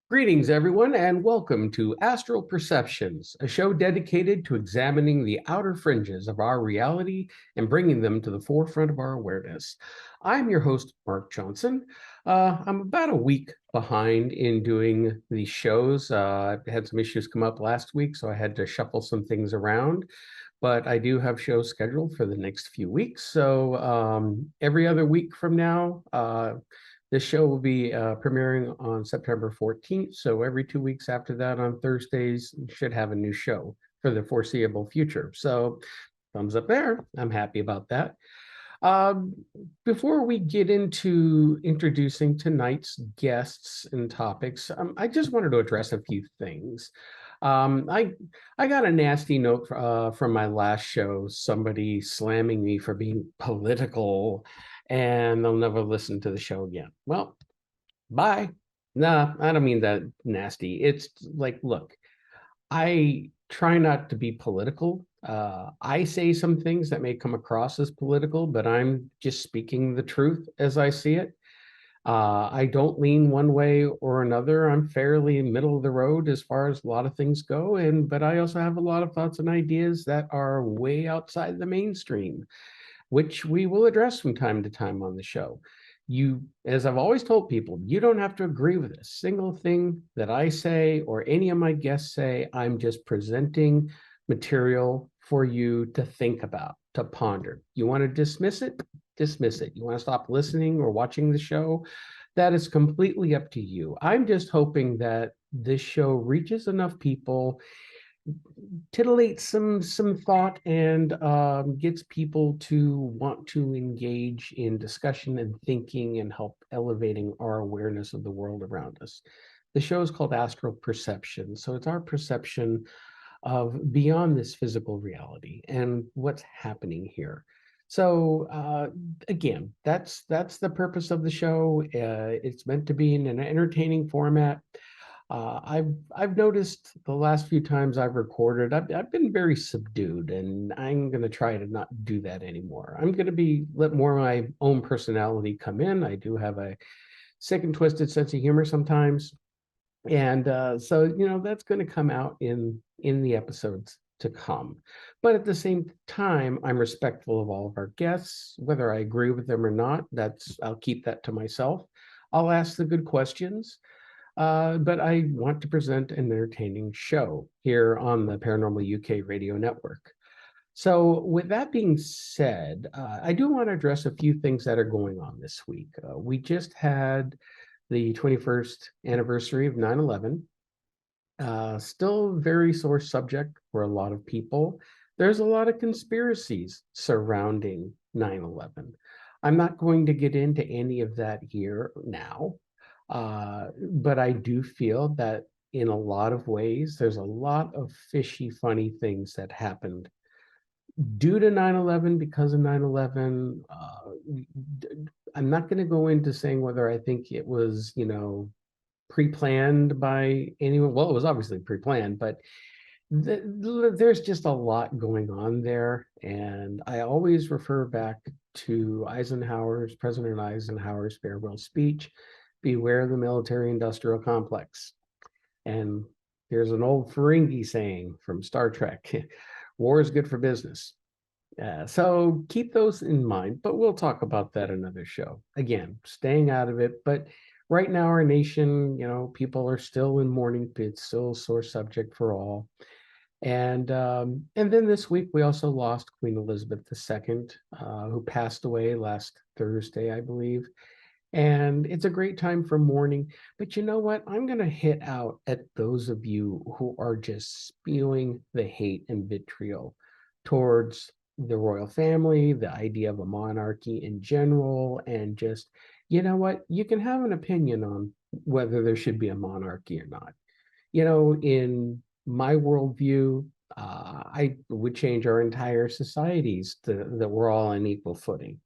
Greetings, everyone, and welcome to Astral Perceptions, a show dedicated to examining the outer fringes of our reality and bringing them to the forefront of our awareness. I'm your host, Mark Johnson. I'm about a week behind in doing these shows. I had some issues come up last week, so I had to shuffle some things around. But I do have shows scheduled for the next few weeks. So every other week from now, this show will be premiering on September 14th. So every 2 weeks after that on Thursdays, we should have a new show for the foreseeable future. So thumbs up there. I'm happy about that. Um, Before we get into introducing tonight's guests and topics, I just wanted to address a few things. Um, I I got a nasty note from my last show, somebody slamming me for being political, and they'll never listen to the show again. Well, bye. Nah, I don't mean that nasty. It's like, look, I try not to be political. I say some things that may come across as political, but I'm just speaking the truth as I see it. I don't lean one way or another. I'm fairly middle of the road as far as a lot of things go, and but I also have a lot of thoughts and ideas that are way outside the mainstream, which we will address from time to time on the show. You, as I've always told people, you don't have to agree with a single thing that I say or any of my guests say. I'm just presenting material for you to think about, to ponder. You want to dismiss it? Dismiss it. You want to stop listening or watching the show? That is completely up to you. I'm just hoping that this show reaches enough people, titillates some thought, and gets people to want to engage in discussion and thinking and help elevating our awareness of the world around us. The show is called Astral Perception, so it's our perception of beyond this physical reality and what's happening here. So again, that's the purpose of the show. It's meant to be in an entertaining format. I've noticed the last few times I've recorded, I've been very subdued, and I'm going to try to not do that anymore. I'm going to be let more of my own personality come in. I do have a sick and twisted sense of humor sometimes, and so that's going to come out in the episodes to come. But at the same time, I'm respectful of all of our guests, whether I agree with them or not. I'll keep that to myself. I'll ask the good questions. But I want to present an entertaining show here on the Paranormal UK radio network. So, with that being said, I do want to address a few things that are going on this week. We just had the 21st anniversary of 9/11. Still very sore subject for a lot of people. There's a lot of conspiracies surrounding 9/11. I'm not going to get into any of that here now. But I do feel that in a lot of ways, there's a lot of fishy, funny things that happened due to 9/11, because of 9/11. I'm not going to go into saying whether I think it was, pre-planned by anyone. Well, it was obviously pre-planned, but there's just a lot going on there. And I always refer back to President Eisenhower's farewell speech: beware the military industrial complex. And there's an old Ferengi saying from Star Trek: war is good for business. So keep those in mind, but we'll talk about that another show. Again, staying out of it. But right now, our nation, people are still in mourning. It's still a sore subject for all. And then this week we also lost Queen Elizabeth II, who passed away last Thursday, I believe. And it's a great time for mourning. But you know what? I'm going to hit out at those of you who are just spewing the hate and vitriol towards the royal family, the idea of a monarchy in general, and just, you know what? You can have an opinion on whether there should be a monarchy or not. In my worldview, I would change our entire societies that we're all on equal footing.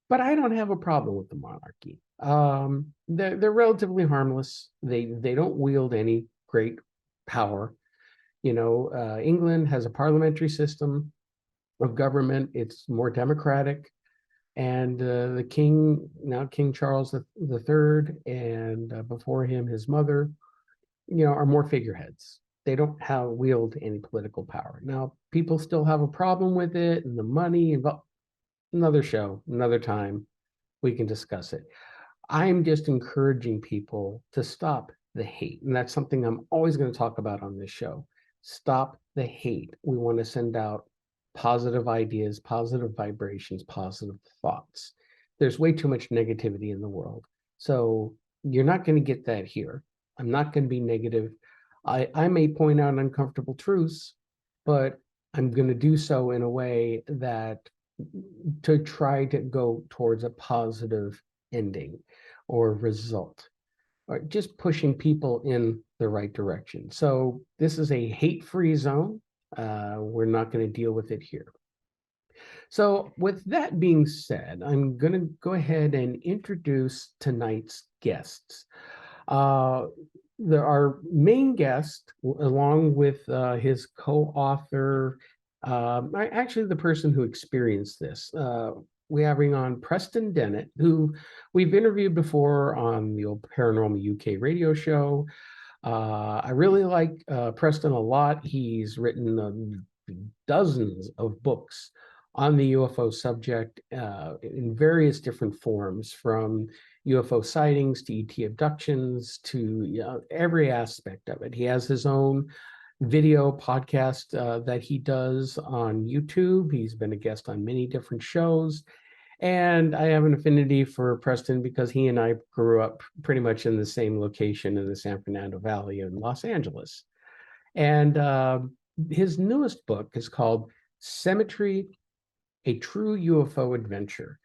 But I don't have a problem with the monarchy. They're relatively harmless. They don't wield any great power. England has a parliamentary system of government. It's more democratic, and the king, now King Charles the Third, and before him his mother, are more figureheads. They don't have wield any political power. Now, people still have a problem with it and the money. And another show, another time, we can discuss it. I'm just encouraging people to stop the hate. And that's something I'm always going to talk about on this show. Stop the hate. We want to send out positive ideas, positive vibrations, positive thoughts. There's way too much negativity in the world. So you're not going to get that here. I'm not going to be negative. I may point out uncomfortable truths, but I'm going to do so in a way that to try to go towards a positive ending or result, or just pushing people in the right direction. So this is a hate-free zone. We're not going to deal with it here. So with that being said, I'm going to go ahead and introduce tonight's guests. Our main guest, along with his co-author, actually the person who experienced this, we having on Preston Dennett, who we've interviewed before on the old Paranormal UK radio show. I really like Preston a lot. He's written dozens of books on the UFO subject in various different forms, from UFO sightings to ET abductions to every aspect of it. He has his own video podcast that he does on YouTube. He's been a guest on many different shows. And I have an affinity for Preston because he and I grew up pretty much in the same location in the San Fernando Valley in Los Angeles. And his newest book is called Symmetry, A True UFO Adventure.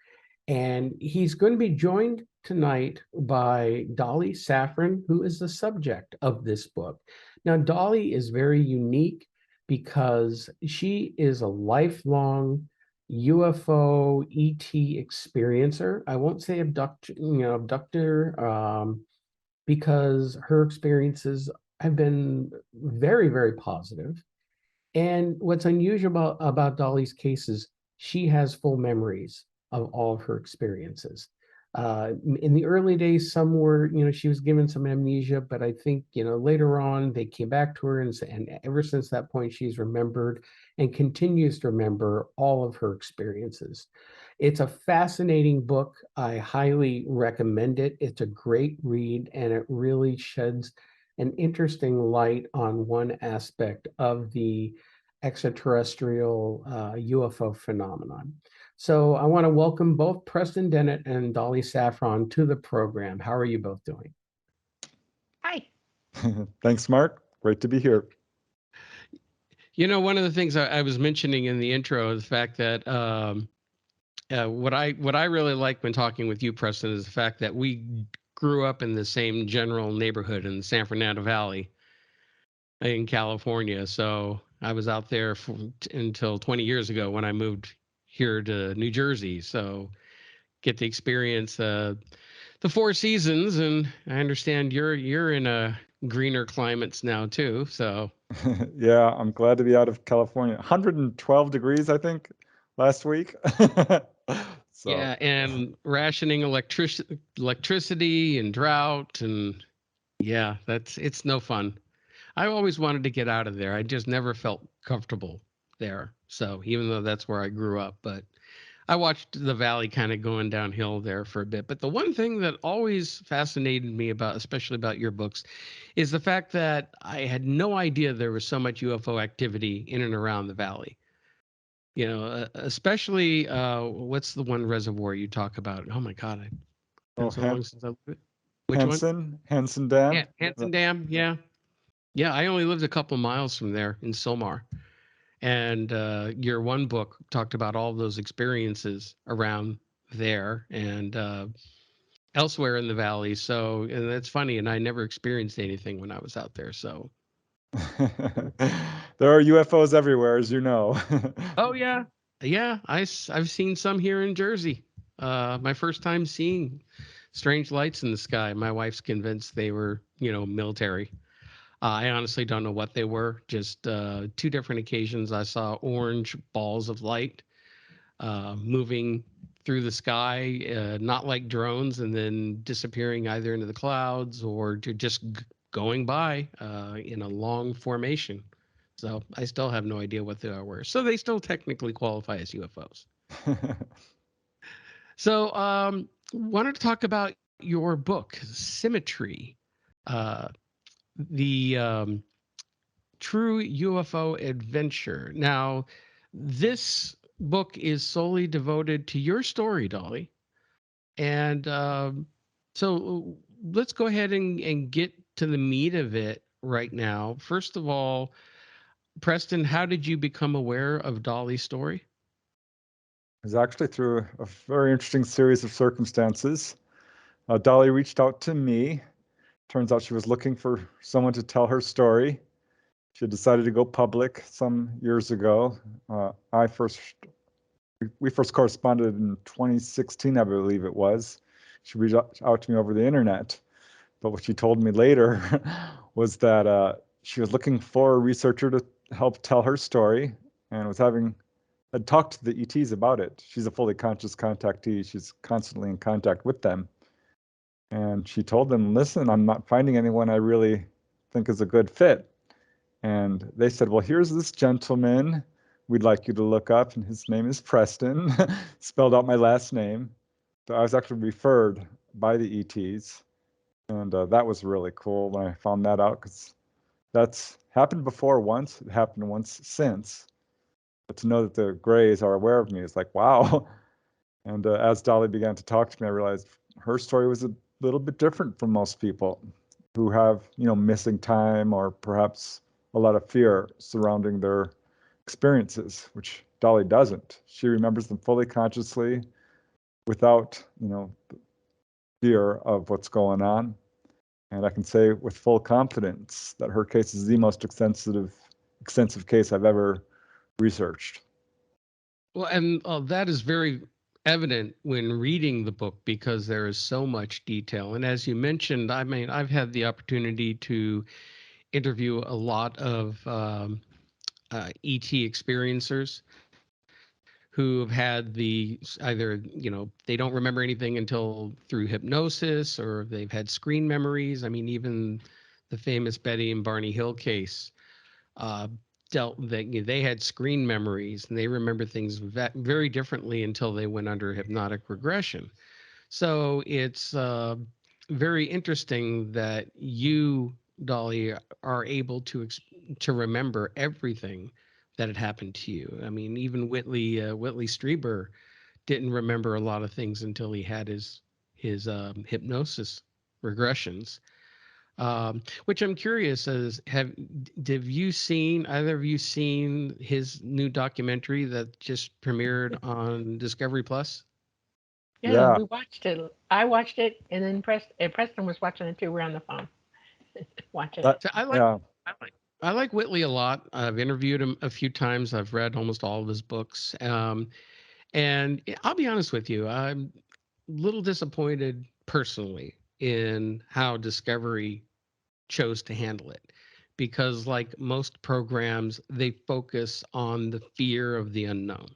And he's going to be joined tonight by Dolly Safran, who is the subject of this book. Now, Dolly is very unique because she is a lifelong UFO ET experiencer. I won't say abductor, because her experiences have been very, very positive. And what's unusual about Dolly's case is she has full memories of all of her experiences. In the early days, some were, she was given some amnesia, but I think, later on they came back to her and ever since that point, she's remembered and continues to remember all of her experiences. It's a fascinating book. I highly recommend it. It's a great read, and it really sheds an interesting light on one aspect of the extraterrestrial UFO phenomenon. So I want to welcome both Preston Dennett and Dolly Safran to the program. How are you both doing? Hi. Thanks, Mark. Great to be here. One of the things I was mentioning in the intro is the fact that what I really like when talking with you, Preston, is the fact that we grew up in the same general neighborhood in the San Fernando Valley in California. So I was out there until 20 years ago when I moved here to New Jersey. So get to experience the four seasons, and I understand you're in a greener climates now too. So yeah, I'm glad to be out of California. 112 degrees, I think, last week. So. Yeah, and rationing electricity and drought, and yeah, it's no fun. I always wanted to get out of there. I just never felt comfortable there. So even though that's where I grew up, but I watched the valley kind of going downhill there for a bit. But the one thing that always fascinated me especially about your books, is the fact that I had no idea there was so much UFO activity in and around the valley. Especially what's the one reservoir you talk about? Oh my God, it's been so long since I lived it. Which one? Hansen Dam. Yeah, Hansen Dam. Yeah. Yeah, I only lived a couple miles from there in Silmar. And your one book talked about all those experiences around there and elsewhere in the valley. So, and that's funny. And I never experienced anything when I was out there. So there are UFOs everywhere, as you know. Oh, yeah. Yeah, I've seen some here in Jersey. My first time seeing strange lights in the sky. My wife's convinced they were, military. I honestly don't know what they were. Just two different occasions I saw orange balls of light moving through the sky, not like drones, and then disappearing either into the clouds or to just going by in a long formation. So I still have no idea what they were. So they still technically qualify as UFOs. So wanted to talk about your book, Symmetry, uh, the true UFO adventure. Now, this book is solely devoted to your story, Dolly. And so let's go ahead and get to the meat of it right now. First of all, Preston, how did you become aware of Dolly's story? It was actually through a very interesting series of circumstances. Dolly reached out to me. Turns out she was looking for someone to tell her story. She had decided to go public some years ago. We first corresponded in 2016, I believe it was. She reached out to me over the internet. But what she told me later was that she was looking for a researcher to help tell her story and had talked to the ETs about it. She's a fully conscious contactee. She's constantly in contact with them. And she told them, listen, I'm not finding anyone I really think is a good fit. And they said, well, here's this gentleman we'd like you to look up, and his name is Preston, spelled out my last name. So I was actually referred by the ETs. And that was really cool when I found that out, because that's happened before once. It happened once since. But to know that the Greys are aware of me is like, wow. And as Dolly began to talk to me, I realized her story was a little bit different from most people who have, missing time or perhaps a lot of fear surrounding their experiences, which Dolly doesn't. She remembers them fully consciously without, fear of what's going on. And I can say with full confidence that her case is the most extensive case I've ever researched. Well, and that is very evident when reading the book because there is so much detail. And as you mentioned, I mean, I've had the opportunity to interview a lot of ET experiencers who have had either, they don't remember anything until through hypnosis, or they've had screen memories. I mean, even the famous Betty and Barney Hill case uh, they had screen memories and they remember things very differently until they went under hypnotic regression. So it's very interesting that you, Dolly, are able to remember everything that had happened to you. I mean, even Whitley Strieber didn't remember a lot of things until he had his hypnosis regressions. Which I'm curious as have you seen, either of you seen his new documentary that just premiered on Discovery Plus? Yeah, Yeah, we watched it. I watched it, and then Preston was watching it too. We're on the phone watching that, it. So yeah, I like Whitley a lot. I've interviewed him a few times. I've read almost all of his books. And I'll be honest with you, I'm a little disappointed personally in how Discovery chose to handle it, because like most programs, they focus on the fear of the unknown.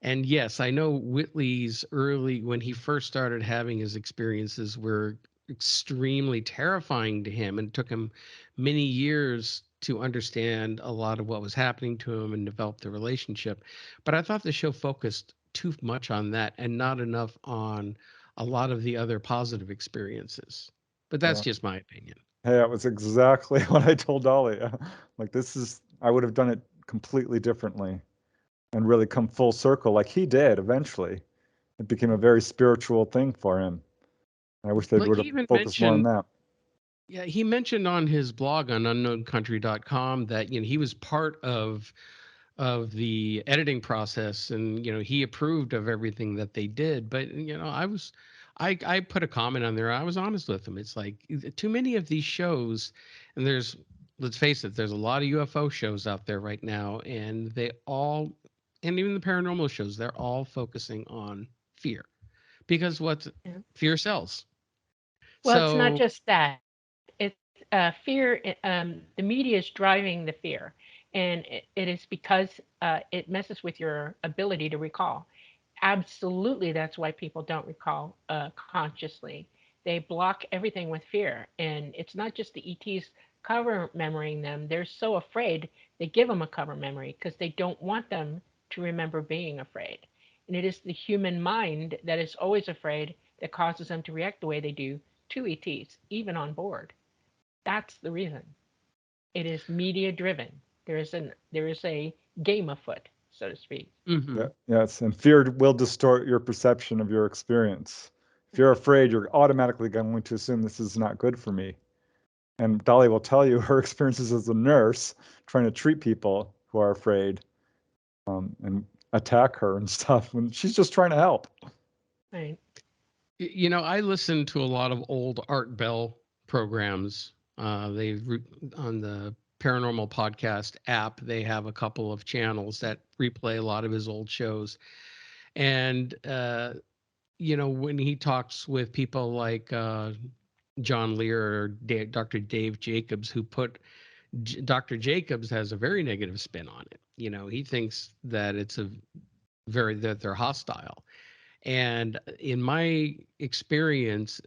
And yes, I know Whitley's early, when he first started having his experiences, were extremely terrifying to him, and it took him many years to understand a lot of what was happening to him and develop the relationship. But I thought the show focused too much on that and not enough on a lot of the other positive experiences. But that's yeah. just my opinion. Hey, that was exactly what I told Dolly. Like, I would have done it completely differently and really come full circle like he did eventually. It became a very spiritual thing for him. I wish they Like would he have even focused more on mentioned, that. yeah, he mentioned on his blog on unknowncountry.com that he was part of the editing process, and he approved of everything that they did. But I put a comment on there. I was honest with him. It's like too many of these shows, and let's face it, there's a lot of UFO shows out there right now, and and even the paranormal shows, they're all focusing on fear, because what Yeah. fear sells. Well, it's not So just that. It's fear. The media is driving the fear, and it is because it messes with your ability to recall. Absolutely, that's why people don't recall consciously. They block everything with fear. And it's not just the ETs cover memorying them. They're so afraid they give them a cover memory because they don't want them to remember being afraid. And it is the human mind that is always afraid that causes them to react the way they do to ETs, even on board. That's the reason. It is media driven. There is a game afoot, so to speak. Mhm. Yeah, yes, and fear will distort your perception of your experience. If you're afraid, you're automatically going to assume this is not good for me. And Dolly will tell you her experiences as a nurse trying to treat people who are afraid, and attack her and stuff when she's just trying to help. Right. You know, I listen to a lot of old Art Bell programs. On the Paranormal Podcast app, they have a couple of channels that replay a lot of his old shows. And you know, when he talks with people like John Lear or Dr. Dave Jacobs, who put Dr. Jacobs has a very negative spin on it. You know, he thinks that it's that they're hostile. And in my experience,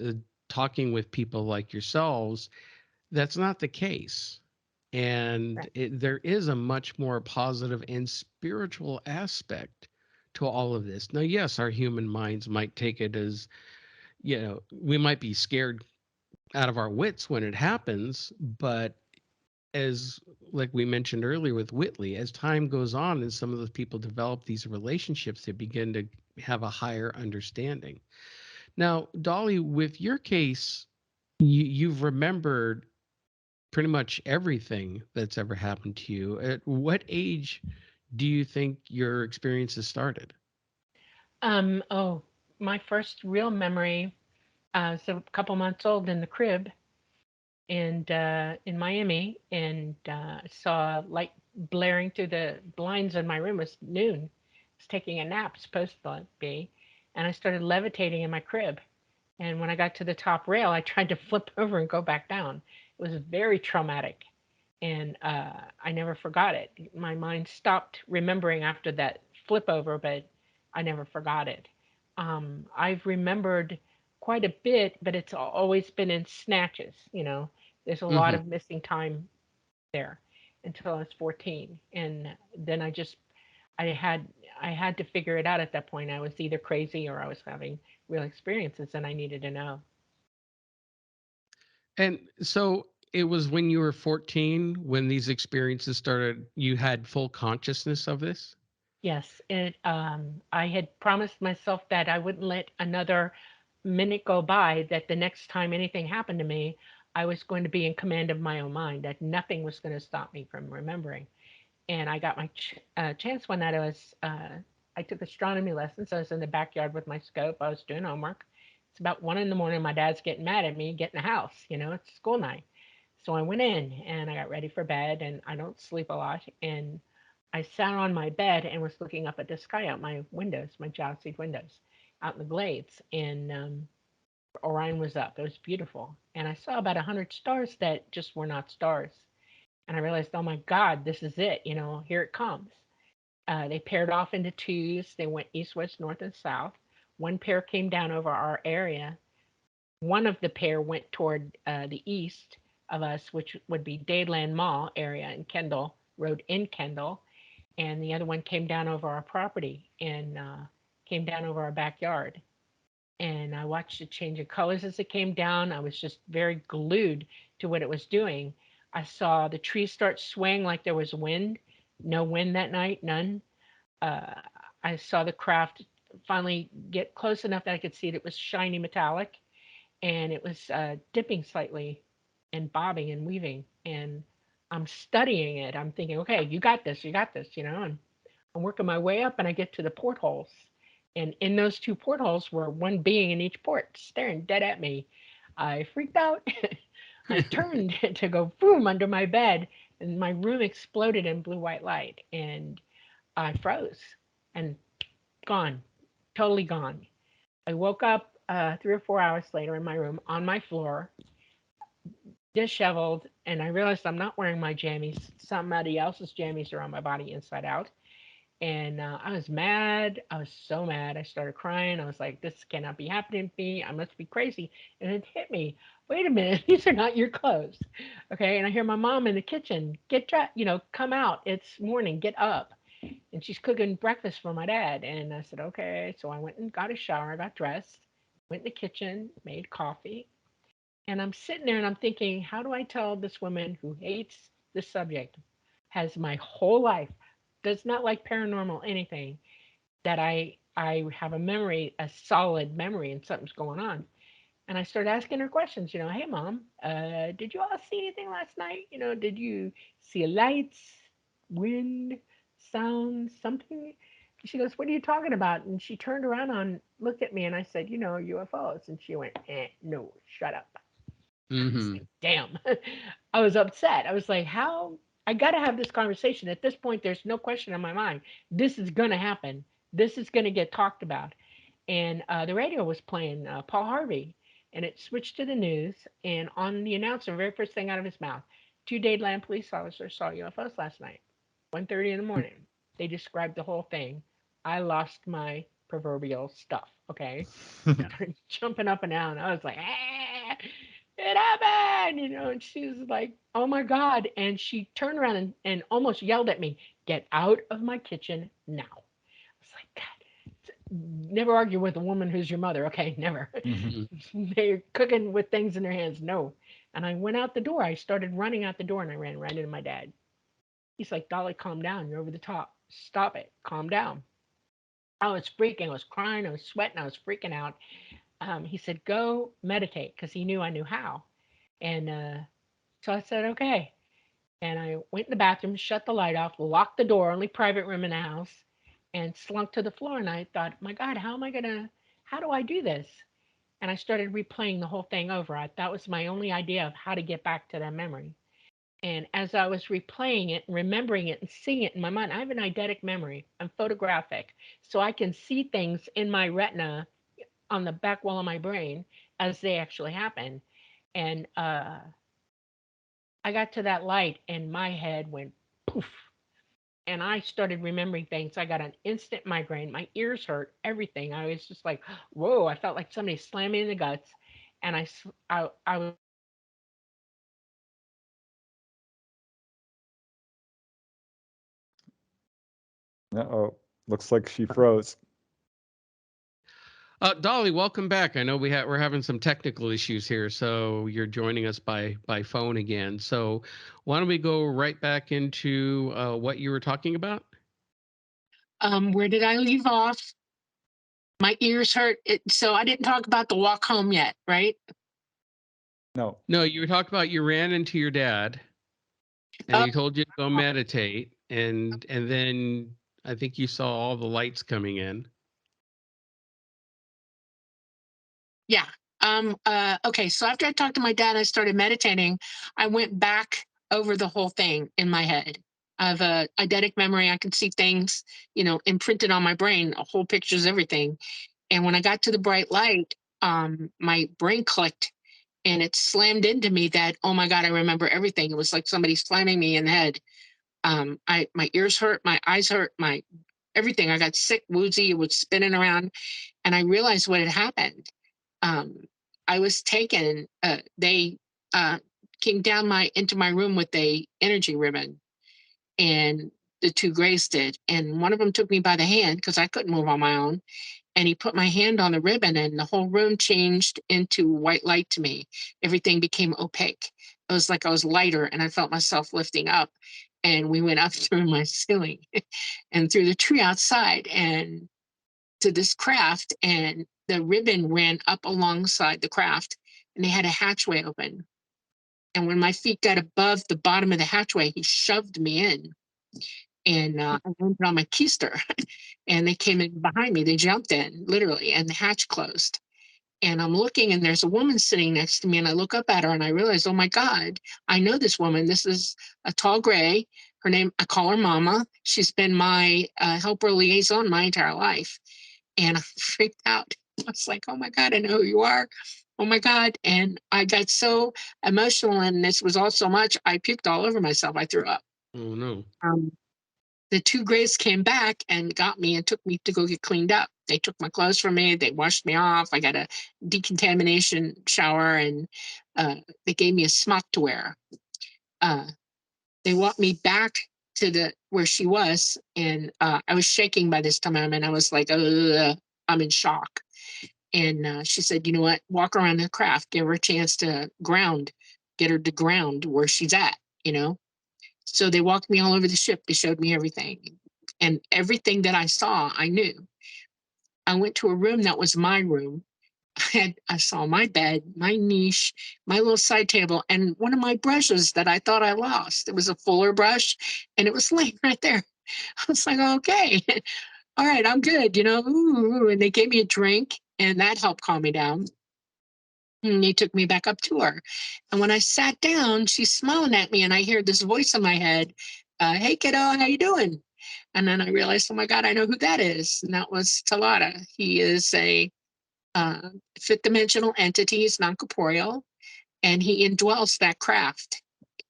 talking with people like yourselves, that's not the case. And there is a much more positive and spiritual aspect to all of this. Now, yes, our human minds might take it as, you know, we might be scared out of our wits when it happens, but as like we mentioned earlier with Whitley, as time goes on and some of those people develop these relationships, they begin to have a higher understanding. Now, Dolly, with your case, you've remembered pretty much everything that's ever happened to you. At what age do you think your experiences started? Oh, my first real memory, was a couple months old in the crib and in Miami, and saw light blaring through the blinds in my room. It was noon. I was taking a nap, supposed to be, and I started levitating in my crib. And when I got to the top rail, I tried to flip over and go back down. It was very traumatic, and I never forgot it. My mind stopped remembering after that flip over, but I never forgot it. I've remembered quite a bit, but it's always been in snatches. There's a lot Hmm. of missing time there until I was 14, and then I had I had to figure it out at that point. I was either crazy or I was having real experiences, and I needed to know. And so it was when you were 14 when these experiences started, you had full consciousness of this? Yes, I had promised myself that I wouldn't let another minute go by, that the next time anything happened to me, I was going to be in command of my own mind, that nothing was going to stop me from remembering. And I got my chance one night. I took astronomy lessons. I was in the backyard with my scope. I was doing homework. It's about 1 in the morning. My dad's getting mad at me, get in the house. It's school night. So I went in and I got ready for bed, and I don't sleep a lot. And I sat on my bed and was looking up at the sky out my windows, my joss windows, out in the glades. And Orion was up. It was beautiful. And I saw about 100 stars that just were not stars. And I realized, oh my God, this is it. Here it comes. They paired off into twos. They went east, west, north, and south. One pair came down over our area. One of the pair went toward the east of us, which would be Dadeland Mall area in Kendall, Road in Kendall. And the other one came down over our property and came down over our backyard. And I watched it change in colors as it came down. I was just very glued to what it was doing. I saw the trees start swaying like there was wind. No wind that night, none. Uh, I saw the craft finally get close enough that I could see it. It was shiny metallic, and it was dipping slightly and bobbing and weaving. And I'm studying it. I'm thinking, okay, you got this, And I'm working my way up, and I get to the portholes. And in those two portholes were one being in each port, staring dead at me. I freaked out. I turned to go boom under my bed, and my room exploded in blue white light. And I froze and gone, totally gone. I woke up 3 or 4 hours later in my room on my floor, disheveled, and I realized I'm not wearing my jammies. Somebody else's jammies are on my body inside out. And I was mad. I was so mad. I started crying. I was like, this cannot be happening to me. I must be crazy. And it hit me. Wait a minute. These are not your clothes. Okay. And I hear my mom in the kitchen, get dressed, come out. It's morning. Get up. And she's cooking breakfast for my dad. And I said, okay. So I went and got a shower. I got dressed, went in the kitchen, made coffee. And I'm sitting there and I'm thinking, how do I tell this woman who hates this subject, has my whole life, does not like paranormal anything, that I have a memory, a solid memory, and something's going on. And I started asking her questions. Hey mom, did you all see anything last night? Did you see lights, wind, sound, something? She goes, what are you talking about? And she turned around and looked at me, and I said, UFOs. And she went, no, shut up. I was Mm-hmm. like, damn. I was upset. I was like, how? I got to have this conversation. At this point, there's no question in my mind. This is going to happen. This is going to get talked about. And the radio was playing Paul Harvey, and it switched to the news. And on the announcer, very first thing out of his mouth, 2 Dayland police officers saw UFOs last night, 1:30 in the morning. They described the whole thing. I lost my proverbial stuff. Okay, started jumping up and down. I was like, ah, it happened, and she was like, oh my God. And she turned around and almost yelled at me, get out of my kitchen now. I was like, God, never argue with a woman who's your mother. Okay, never. Mhm. They're cooking with things in their hands. No. And I went out the door. I started running out the door and I ran right into my dad. He's like, Dolly, calm down. You're over the top. Stop it. Calm down. I was freaking. I was crying. I was sweating. I was freaking out. He said, go meditate, because he knew I knew how. And so I said, okay. And I went in the bathroom, shut the light off, locked the door, only private room in the house, and slunk to the floor. And I thought, my God, how do I do this? And I started replaying the whole thing over. That was my only idea of how to get back to that memory. And as I was replaying it and remembering it and seeing it in my mind, I have an eidetic memory. I'm photographic. So I can see things in my retina on the back wall of my brain as they actually happen. And I got to that light and my head went poof. And I started remembering things. I got an instant migraine. My ears hurt, everything. I was just like, whoa, I felt like somebody slammed me in the guts. And I was Uh-oh. Looks like she froze. Dolly, welcome back. I know we're having some technical issues here, so you're joining us by phone again. So why don't we go right back into what you were talking about? Where did I leave off? My ears hurt. So I didn't talk about the walk home yet, right? No. No, you were talking about you ran into your dad, and Oh, he told you to go meditate, and then I think you saw all the lights coming in. yeah. Okay. So after I talked to my dad, I started meditating. I went back over the whole thing in my head. I have a eidetic memory. I can see things, imprinted on my brain, whole pictures, everything. And when I got to the bright light, my brain clicked and it slammed into me that, oh my God, I remember everything. It was like somebody slamming me in the head. My ears hurt, my eyes hurt, my everything. I got sick, woozy, it was spinning around, and I realized what had happened. Um, I was taken. They came down into my room with a energy ribbon, and the two Greys did, and one of them took me by the hand because I couldn't move on my own, and he put my hand on the ribbon, and the whole room changed into white light to me. Everything became opaque. It was like I was lighter, and I felt myself lifting up, and we went up through my ceiling and through the tree outside and to this craft, and the ribbon ran up alongside the craft, and they had a hatchway open. And when my feet got above the bottom of the hatchway, he shoved me in, and I landed on my keister. And they came in behind me. They jumped in, literally, and the hatch closed. And I'm looking, and there's a woman sitting next to me, and I look up at her, and I realize, oh my God, I know this woman. This is a tall Gray. Her name, I call her Mama. She's been my helper liaison my entire life. And I freaked out. I was like, oh my God, I know who you are. Oh my God. And I got so emotional, and this was all so much, I puked all over myself. I threw up. Oh no. Um, the two grays came back and got me and took me to go get cleaned up. They took my clothes from me. They washed me off. I got a decontamination shower, and they gave me a smock to wear. They walked me back to where she was, and I was shaking by this time, and I was like, I'm in shock. And she said, you know what, walk around the craft, give her a chance to ground, get her to ground where she's at, you know. So they walked me all over the ship. They showed me everything, and everything that I saw, I knew. I went to a room that was my room. I saw my bed, my niche, my little side table, and one of my brushes that I thought I lost. It was a fuller brush, and it was laying right there. I was like, okay, all right, I'm good, you know. Ooh, and they gave me a drink, and that helped calm me down. And they took me back up to her. And when I sat down, she's smiling at me, and I hear this voice in my head, hey, kiddo, how you doing? And then I realized, oh my God, I know who that is. And that was Talata. He is a fifth dimensional entity. He's non-corporeal, and he indwells that craft.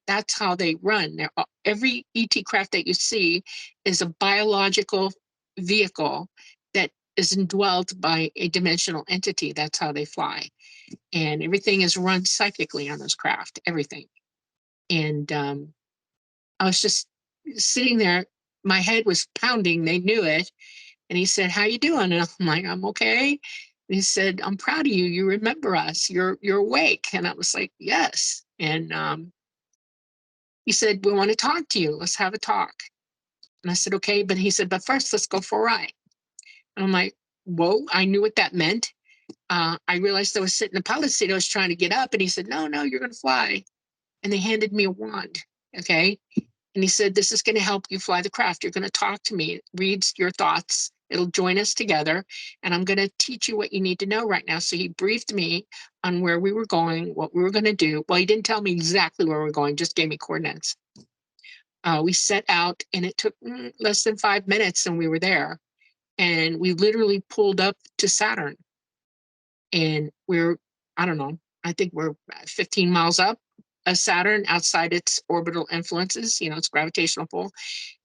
That's how they run. Every ET craft that you see is a biological vehicle that is indwelled by a dimensional entity. That's how they fly. And everything is run psychically on this craft, everything. And I was just sitting there. My head was pounding. They knew it. And he said, how you doing? And I'm like, I'm okay. And he said, I'm proud of you. You remember us. You're awake. And I was like, yes. And he said, we want to talk to you. Let's have a talk. And I said, okay. But he said, but first, let's go for a ride. And I'm like, whoa, I knew what that meant. I realized I was sitting in the pilot seat. I was trying to get up. And he said, no, you're going to fly. And they handed me a wand. Okay. And he said, this is going to help you fly the craft. You're going to talk to me. It reads your thoughts. It'll join us together. And I'm going to teach you what you need to know right now. So he briefed me on where we were going, what we were going to do. Well, he didn't tell me exactly where we were going, just gave me coordinates. We set out, and it took less than 5 minutes, and we were there. And we literally pulled up to Saturn. And we're, I don't know, I think we're 15 miles up of Saturn outside its orbital influences, you know, its gravitational pull.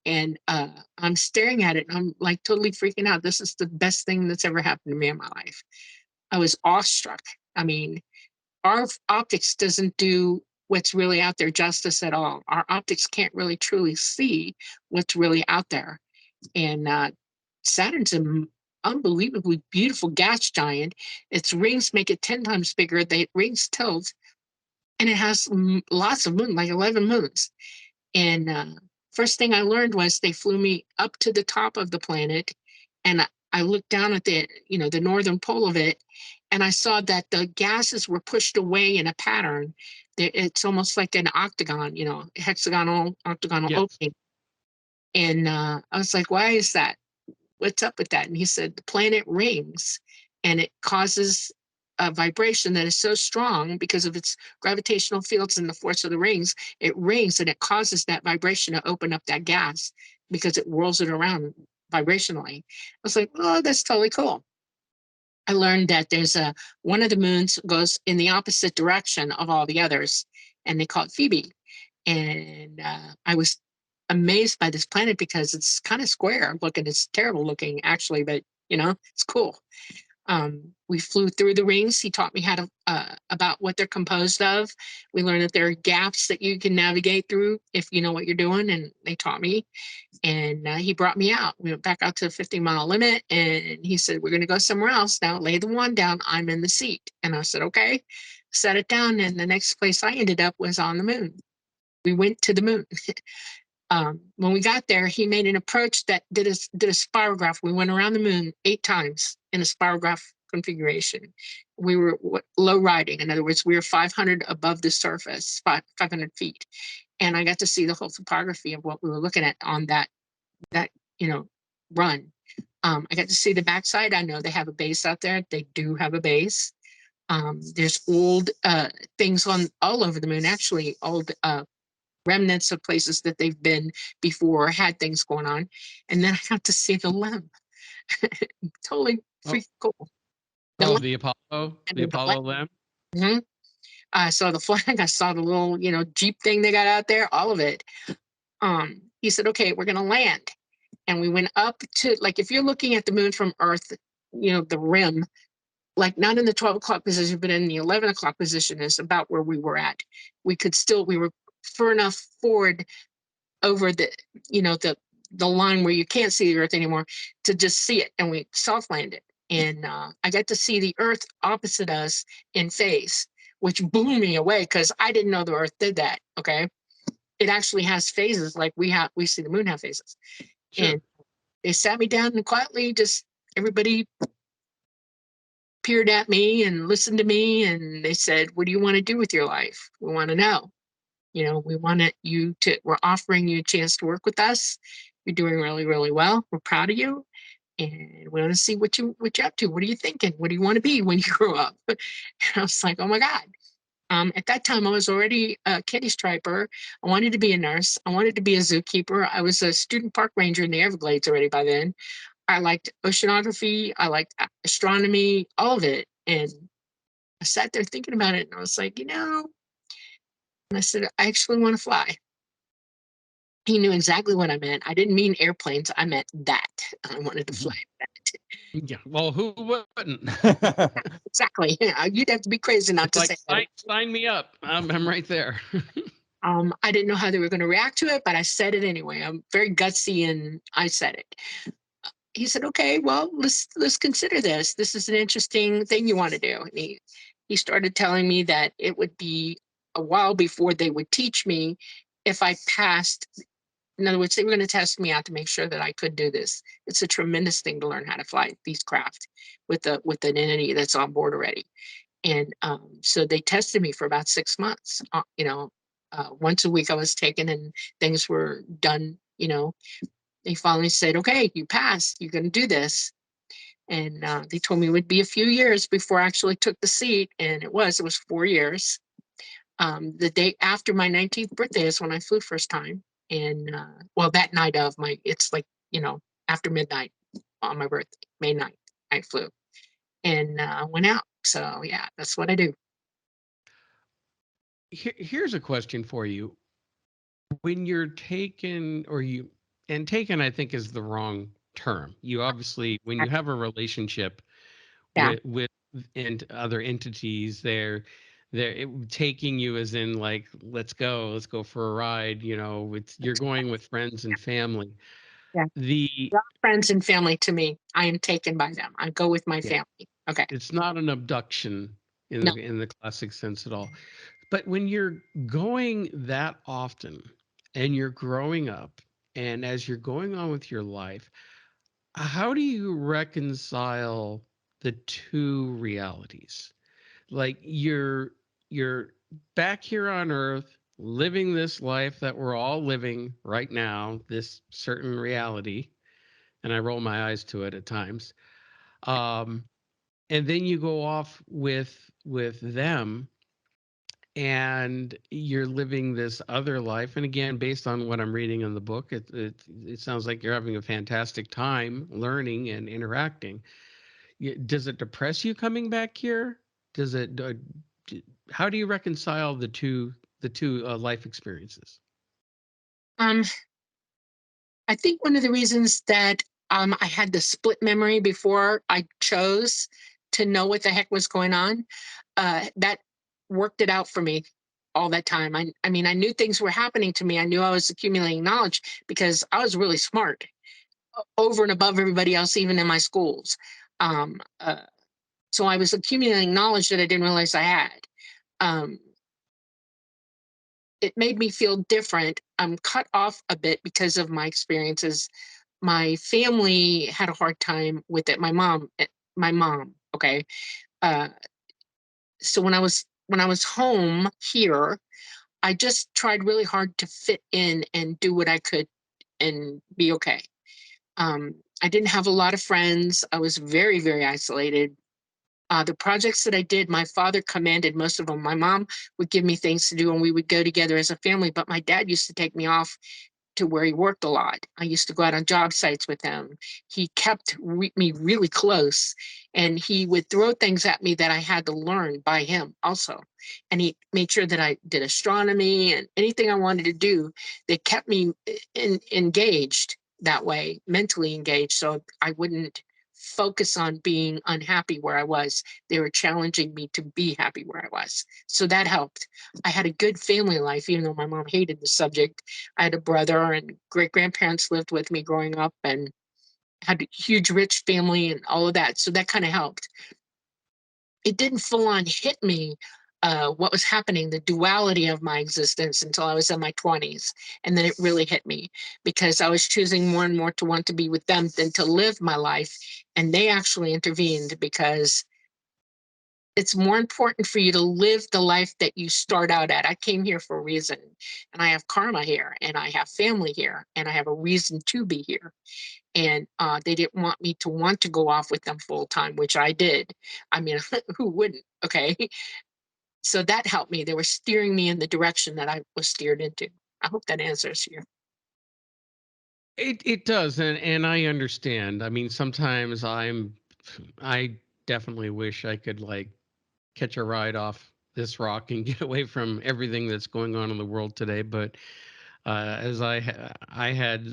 And I'm staring at it, and I'm like totally freaking out. This is the best thing that's ever happened to me in my life. I was awestruck. I mean, our optics doesn't do what's really out there justice at all. Our optics can't really truly see what's really out there. And Saturn's an unbelievably beautiful gas giant. Its rings make it 10 times bigger. The rings tilt, and it has lots of moons, like 11 moons. And first thing I learned was they flew me up to the top of the planet, and I looked down at the northern pole of it, and I saw that the gases were pushed away in a pattern. It's almost like an octagon, you know, octagonal Yes. opening. And I was like, why is that? What's up with that? And he said, the planet rings, and it causes a vibration that is so strong because of its gravitational fields and the force of the rings. It rings, and it causes that vibration to open up that gas because it whirls it around vibrationally. I was like, oh, that's totally cool. I learned that there's one of the moons goes in the opposite direction of all the others, and they call it Phoebe. And I was amazed by this planet because it's kind of square looking. It's terrible looking, actually, but you know, it's cool. We flew through the rings. He taught me how to about what they're composed of. We learned that there are gaps that you can navigate through if you know what you're doing, and they taught me. And he brought me out. We went back out to the 50-mile limit, and he said, we're going to go somewhere else now. Lay the wand down. I'm in the seat. And I said, okay. Set it down, and the next place I ended up was on the moon. We went to the moon. When we got there, he made an approach that did a spirograph. We went around the moon 8 times in a spirograph configuration. We were low riding. In other words, we were 500 above the surface, 500 feet. And I got to see the whole topography of what we were looking at on that run. I got to see the backside. I know they have a base out there. They do have a base. There's old things on all over the moon, actually, old remnants of places that they've been before, had things going on. And then I got to see the limb. Totally freaking cool. The Apollo limb. Mm-hmm. I saw the flag. I saw the little, Jeep thing they got out there, all of it. He said, okay, we're going to land. And we went up to, like, if you're looking at the moon from Earth, you know, the rim, like not in the 12 o'clock position, but in the 11 o'clock position is about where we were at. We were far enough forward over the, you know, the line where you can't see the Earth anymore to just see it. And we soft landed. And I got to see the Earth opposite us in phase, which blew me away because I didn't know the Earth did that. Okay. It actually has phases like we see the moon have phases. Sure. And they sat me down and quietly just everybody peered at me and listened to me, and they said, what do you want to do with your life? We want to know. You know, we're offering you a chance to work with us. You're doing really, really well. We're proud of you. And we want to see what you're up to. What are you thinking? What do you want to be when you grow up? And I was like, oh my God. At that time, I was already a kitty striper. I wanted to be a nurse. I wanted to be a zookeeper. I was a student park ranger in the Everglades already by then. I liked oceanography. I liked astronomy, all of it. And I sat there thinking about it, and I was like, you know, and I said, I actually want to fly. He knew exactly what I meant. I didn't mean airplanes. I meant that. I wanted to fly that. Yeah. Well, who wouldn't? Exactly. Yeah, you'd have to be crazy not to Like, say that. sign me up. I'm right there. I didn't know how they were going to react to it, but I said it anyway. I'm very gutsy, and I said it. He said, okay, well, let's consider this. This is an interesting thing you want to do. And he started telling me that it would be a while before they would teach me if I passed. In other words, they were going to test me out to make sure that I could do this. It's a tremendous thing to learn how to fly these craft with an entity that's on board already. And so they tested me for about 6 months. Once a week I was taken, and things were done. You know, they finally said, okay, you passed, you're going to do this. And they told me it would be a few years before I actually took the seat. And it was 4 years. The day after my 19th birthday is when I flew first time. And that night of it's like, you know, after midnight on my birthday, May 9th, I flew and went out. So yeah, that's what I do. Here's a question for you. When you're taken, taken, I think is the wrong term. You obviously, when you have a relationship Yeah. with other entities, they're taking you as in like, let's go for a ride. You know, you're going with friends and family. Yeah. The Friends and family to me, I am taken by them. I go with my Yeah. family. Okay. It's not an abduction in No. the classic sense at all. But when you're going that often and you're growing up, and as you're going on with your life, how do you reconcile the two realities? Like you're back here on Earth living this life that we're all living right now, this certain reality, and I roll my eyes to it at times. And then you go off with them, and you're living this other life. And again, based on what I'm reading in the book, it sounds like you're having a fantastic time learning and interacting. Does it depress you coming back here? Does it? How do you reconcile the two life experiences? I think one of the reasons that I had the split memory before I chose to know what the heck was going on, that worked it out for me all that time. I mean, I knew things were happening to me. I knew I was accumulating knowledge because I was really smart, over and above everybody else, even in my schools. Um, uh, so I was accumulating knowledge that I didn't realize I had. Um, it made me feel different. I'm cut off a bit because of my experiences. My family had a hard time with it. My mom. Okay. Uh, so when I was home here, I just tried really hard to fit in and do what I could and be okay. I didn't have a lot of friends. I was very, very isolated. The projects that I did, my father commanded most of them. My mom would give me things to do, and we would go together as a family. But my dad used to take me off to where he worked a lot. I used to go out on job sites with him. He kept me really close, and he would throw things at me that I had to learn by him also. And he made sure that I did astronomy and anything I wanted to do. They kept me engaged that way, mentally engaged, so I wouldn't focus on being unhappy where I was. They were challenging me to be happy where I was. So that helped. I had a good family life, even though my mom hated the subject. I had a brother, and great grandparents lived with me growing up, and had a huge, rich family and all of that. So that kind of helped. It didn't full on hit me what was happening, the duality of my existence, until I was in my 20s. And then it really hit me because I was choosing more and more to want to be with them than to live my life. And they actually intervened, because it's more important for you to live the life that you start out at. I came here for a reason, and I have karma here, and I have family here, and I have a reason to be here. And they didn't want me to want to go off with them full time, which I did. I mean, who wouldn't? Okay. So that helped me. They were steering me in the direction that I was steered into. I hope that answers you. It does, and I understand. I mean, sometimes I definitely wish I could like catch a ride off this rock and get away from everything that's going on in the world today. But as I had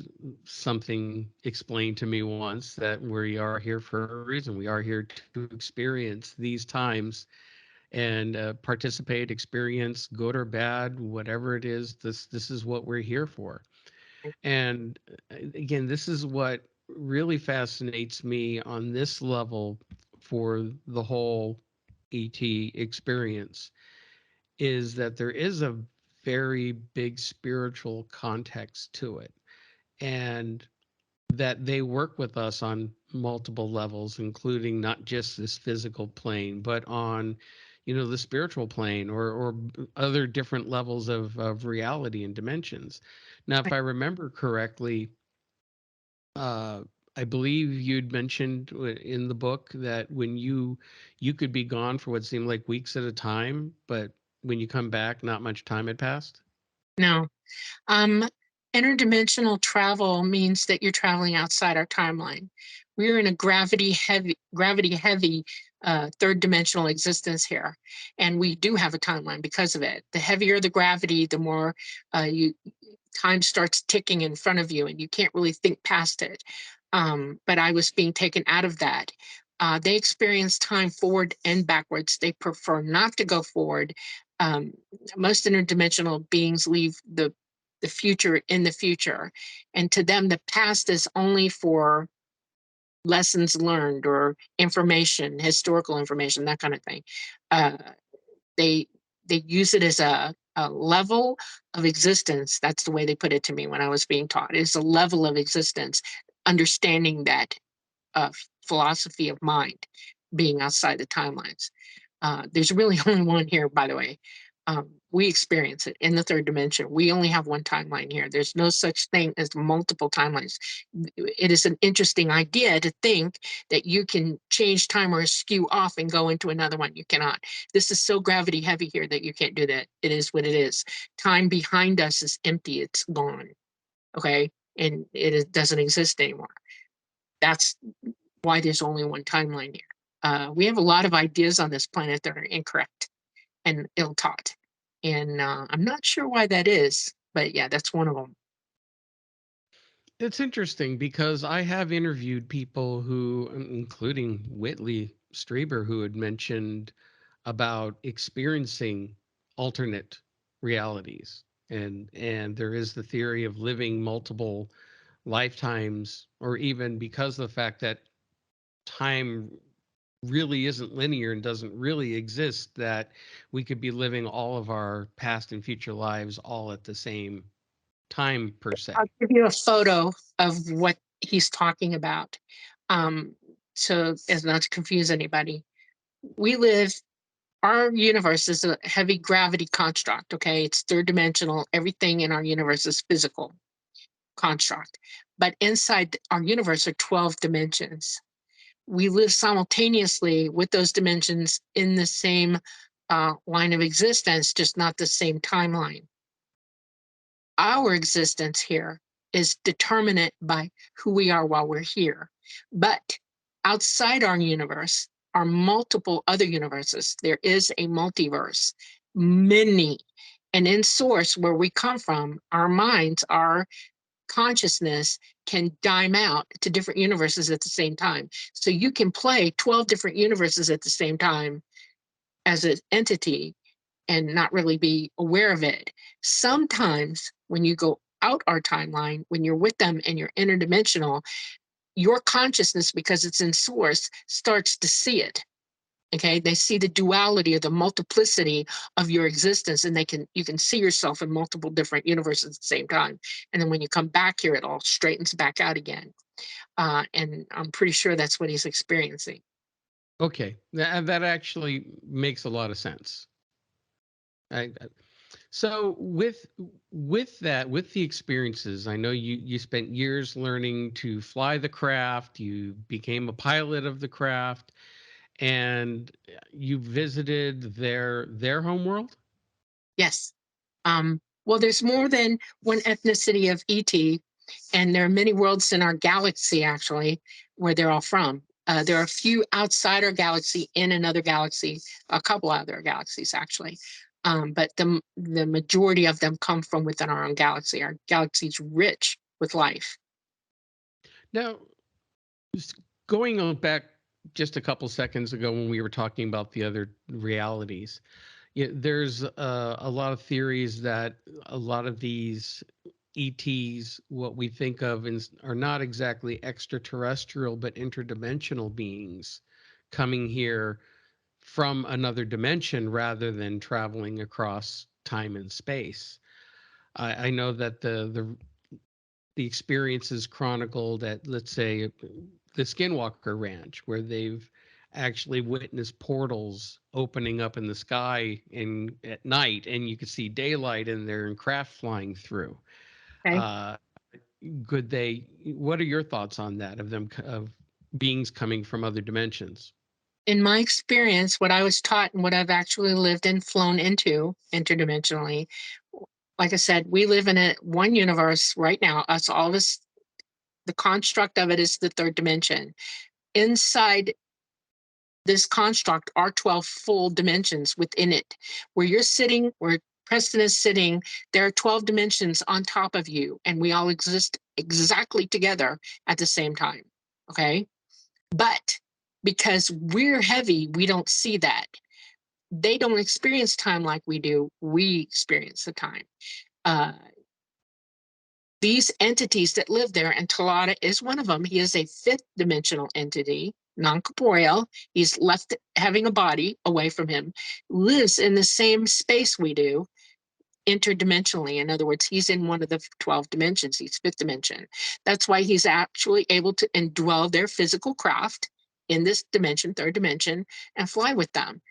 something explained to me once, that we are here for a reason. We are here to experience these times and participate, experience, good or bad, whatever it is. This is what we're here for. And again, this is what really fascinates me on this level for the whole ET experience, is that there is a very big spiritual context to it, and that they work with us on multiple levels, including not just this physical plane, but on, the spiritual plane, or other different levels of reality and dimensions. Now, if I remember correctly, uh, I believe you'd mentioned in the book that when you could be gone for what seemed like weeks at a time, but when you come back, not much time had passed. No. Um, Interdimensional travel means that you're traveling outside our timeline. We're in a gravity heavy third dimensional existence here, and we do have a timeline because of it. The heavier the gravity, the more you time starts ticking in front of you, and you can't really think past it. But I was being taken out of that. They experience time forward and backwards. They prefer not to go forward. Um, Most interdimensional beings leave the future in the future, and to them the past is only for lessons learned or information, historical information, that kind of thing. uh, they they use it as a level of existence. That's the way they put it to me when I was being taught. It's a level of existence, understanding that uh, philosophy of mind, being outside the timelines. There's really only one here, by the way. We experience it in the third dimension. We only have one timeline here. There's no such thing as multiple timelines. It is an interesting idea to think that you can change time or skew off and go into another one. You cannot. This is so gravity heavy here that you can't do that. It is what it is. Time behind us is empty. It's gone. Okay. And doesn't exist anymore. That's why there's only one timeline here. We have a lot of ideas on this planet that are incorrect and ill-taught. And I'm not sure why that is, but yeah, that's one of them. It's interesting because I have interviewed people who, including Whitley Strieber, who had mentioned about experiencing alternate realities, and there is the theory of living multiple lifetimes, or even because of the fact that time really isn't linear and doesn't really exist, that we could be living all of our past and future lives all at the same time, per se. I'll give you a photo of what he's talking about, um, so as not to confuse anybody. We live, our universe is a heavy gravity construct, okay? It's third dimensional. Everything in our universe is physical construct. But inside our universe are 12 dimensions. We live simultaneously with those dimensions in the same line of existence, just not the same timeline. Our existence here is determinate by who we are while we're here. But outside our universe are multiple other universes. There is a multiverse, many. And in source, where we come from, our minds are consciousness can dime out to different universes at the same time. So you can play 12 different universes at the same time as an entity and not really be aware of it. Sometimes when you go out our timeline, when you're with them and you're interdimensional, your consciousness, because it's in source, starts to see it. Okay, they see the duality or the multiplicity of your existence, and you can see yourself in multiple different universes at the same time. And then when you come back here, it all straightens back out again. And I'm pretty sure that's what he's experiencing. Okay, that actually makes a lot of sense. So with that, with the experiences, I know you spent years learning to fly the craft. You became a pilot of the craft, and you visited their homeworld. Yes. Well, there's more than one ethnicity of ET, and there are many worlds in our galaxy, actually, where they're all from. There are a few outside our galaxy in another galaxy, a couple other galaxies, actually. But the majority of them come from within our own galaxy. Our galaxy's rich with life. Now, going on back just a couple seconds ago when we were talking about the other realities, there's a lot of theories that a lot of these ETs, what we think of are not exactly extraterrestrial, but interdimensional beings coming here from another dimension rather than traveling across time and space. I know that the experiences chronicled at, let's say, the Skinwalker Ranch, where they've actually witnessed portals opening up in the sky at night, and you could see daylight in there and craft flying through. Okay. What are your thoughts on that, of beings coming from other dimensions? In my experience, what I was taught and what I've actually lived and flown into interdimensionally, like I said, we live in one universe right now. Us, all of us, the construct of it is the third dimension. Inside this construct are 12 full dimensions within it. Where you're sitting, where Preston is sitting, there are 12 dimensions on top of you, and we all exist exactly together at the same time. Okay? But because we're heavy, we don't see that. They don't experience time like we do. We experience the time. These entities that live there, and Talata is one of them. He is a fifth dimensional entity, non-corporeal. He's left having a body away from him, lives in the same space we do, interdimensionally. In other words, he's in one of the 12 dimensions. He's fifth dimension. That's why he's actually able to indwell their physical craft in this dimension, third dimension, and fly with them.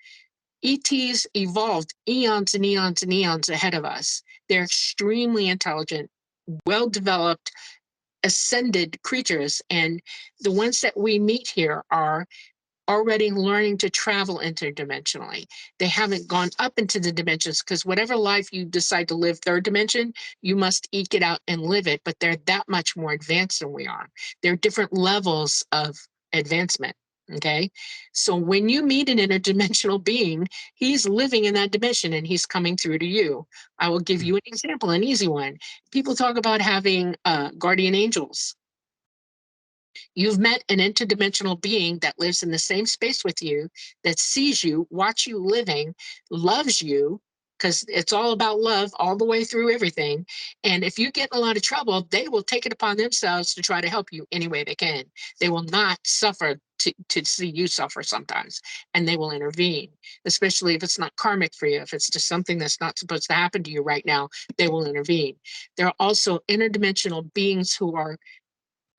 ETs evolved eons and eons and eons ahead of us. They're extremely intelligent, well-developed, ascended creatures. And the ones that we meet here are already learning to travel interdimensionally. They haven't gone up into the dimensions, because whatever life you decide to live third dimension, you must eke it out and live it. But they're that much more advanced than we are. There are different levels of advancement. Okay. So when you meet an interdimensional being, he's living in that dimension and he's coming through to you. I will give you an example, an easy one. People talk about having guardian angels. You've met an interdimensional being that lives in the same space with you, that sees you, watch you living, loves you, because it's all about love all the way through everything. And if you get in a lot of trouble, they will take it upon themselves to try to help you any way they can. They will not suffer to see you suffer sometimes, and they will intervene, especially if it's not karmic for you. If it's just something that's not supposed to happen to you right now, they will intervene. There are also interdimensional beings who are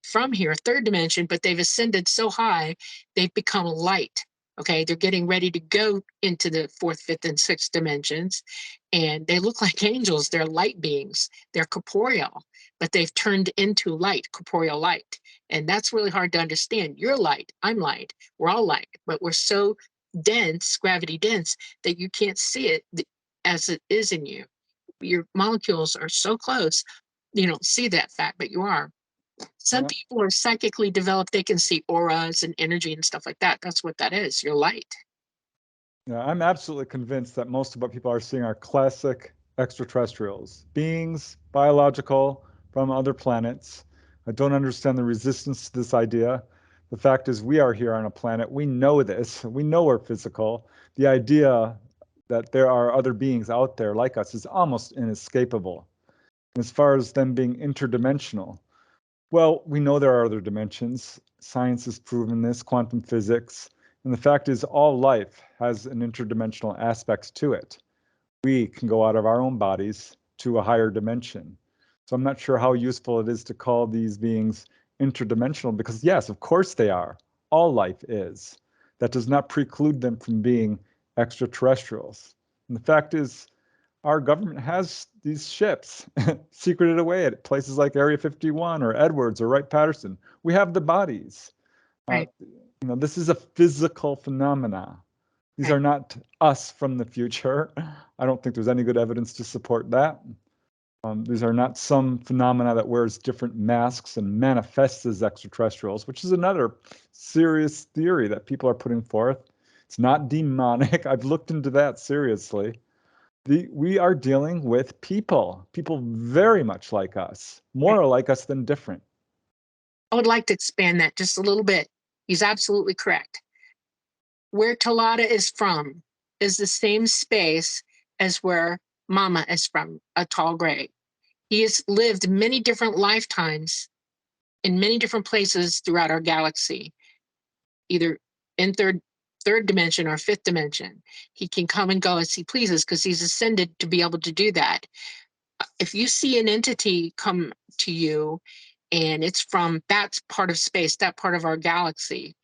from here, third dimension, but they've ascended so high, they've become light. Okay, they're getting ready to go into the fourth, fifth, and sixth dimensions, and they look like angels. They're light beings. They're corporeal, but they've turned into light, corporeal light. And that's really hard to understand. You're light, I'm light, we're all light, but we're so dense, gravity dense, that you can't see it as it is in you. Your molecules are so close, you don't see that fact, but you are. Some people are psychically developed. They can see auras and energy and stuff like that. That's what that is. You're light. Yeah, I'm absolutely convinced that most of what people are seeing are classic extraterrestrials, beings, biological, from other planets. I don't understand the resistance to this idea. The fact is, we are here on a planet. We know this. We know we're physical. The idea that there are other beings out there like us is almost inescapable. As far as them being interdimensional, well, we know there are other dimensions. Science has proven this, quantum physics. And the fact is, all life has an interdimensional aspect to it. We can go out of our own bodies to a higher dimension. So I'm not sure how useful it is to call these beings interdimensional, because yes, of course they are. All life is. That does not preclude them from being extraterrestrials. And the fact is, our government has these ships secreted away at places like Area 51 or Edwards or Wright-Patterson. We have the bodies. Right. This is a physical phenomena. These Right. are not us from the future. I don't think there's any good evidence to support that. These are not some phenomena that wears different masks and manifests as extraterrestrials, which is another serious theory that people are putting forth. It's not demonic. I've looked into that seriously. We are dealing with people very much like us, more like us than different. I would like to expand that just a little bit. He's absolutely correct. Where Talata is from is the same space as where Mama is from, a tall gray. He has lived many different lifetimes in many different places throughout our galaxy, either in third dimension or fifth dimension. He can come and go as he pleases because he's ascended to be able to do that. If you see an entity come to you and it's from that part of space, that part of our galaxy,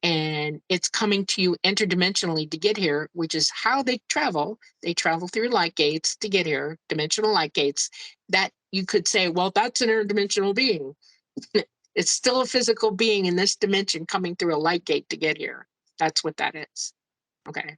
and it's coming to you interdimensionally to get here, which is how they travel. They travel through light gates to get here, dimensional light gates, that you could say, well, that's an interdimensional being. It's still a physical being in this dimension coming through a light gate to get here. That's what that is. Okay.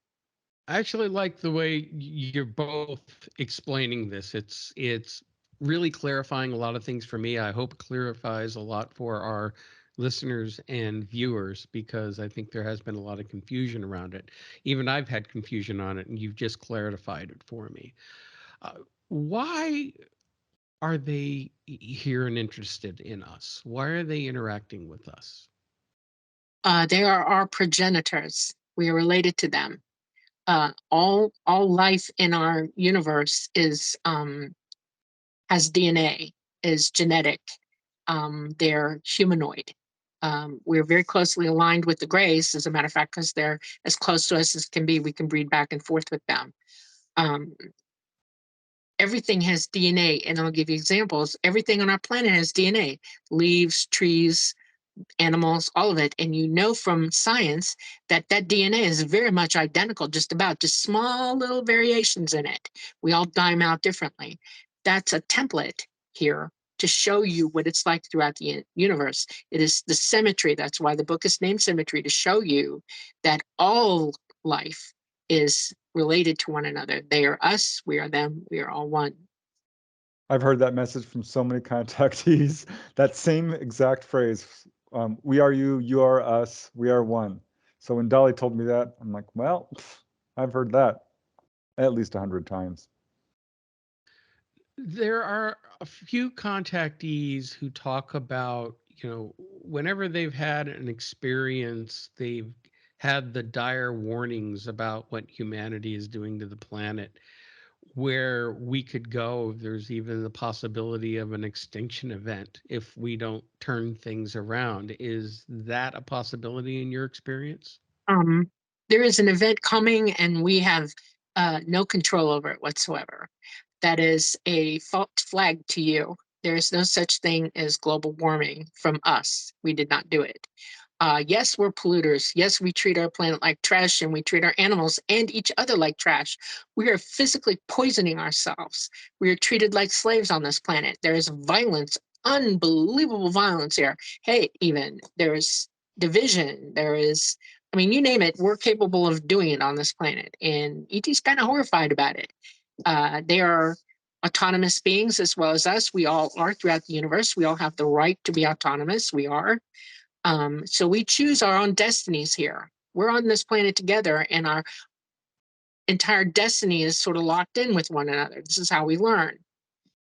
I actually like the way you're both explaining this. It's really clarifying a lot of things for me. I hope it clarifies a lot for our listeners and viewers, because I think there has been a lot of confusion around it. Even I've had confusion on it, and you've just clarified it for me. Why are they here and interested in us? Why are they interacting with us? They are our progenitors. We are related to them. All life in our universe is has DNA, is genetic. They're humanoid. We're very closely aligned with the Greys, as a matter of fact, because they're as close to us as can be. We can breed back and forth with them. Everything has DNA, and I'll give you examples. Everything on our planet has DNA: leaves, trees, animals, all of it. And you know from science that that DNA is very much identical, just small little variations in it. We all dime out differently. That's a template here to show you what it's like throughout the universe. It is the symmetry. That's why the book is named Symmetry, to show you that all life is related to one another. They are us, we are them, we are all one. I've heard that message from so many contactees, that same exact phrase, we are you, you are us, we are one. So when Dolly told me that, I'm like, well, I've heard that at least 100 times. There are a few contactees who talk about, whenever they've had an experience, they've had the dire warnings about what humanity is doing to the planet, where we could go. There's even the possibility of an extinction event if we don't turn things around. Is that a possibility in your experience? There is an event coming, and we have no control over it whatsoever. That is a false flag to you. There is no such thing as global warming from us. We did not do it. Yes, we're polluters. Yes, we treat our planet like trash, and we treat our animals and each other like trash. We are physically poisoning ourselves. We are treated like slaves on this planet. There is violence, unbelievable violence here. Hate, even. There is division. There is, I mean, you name it, we're capable of doing it on this planet. And ET's kind of horrified about it. They are autonomous beings as well as us. We all are throughout the universe. We all have the right to be autonomous. We are. So we choose our own destinies here. We're on this planet together, and our entire destiny is sort of locked in with one another. This is how we learn.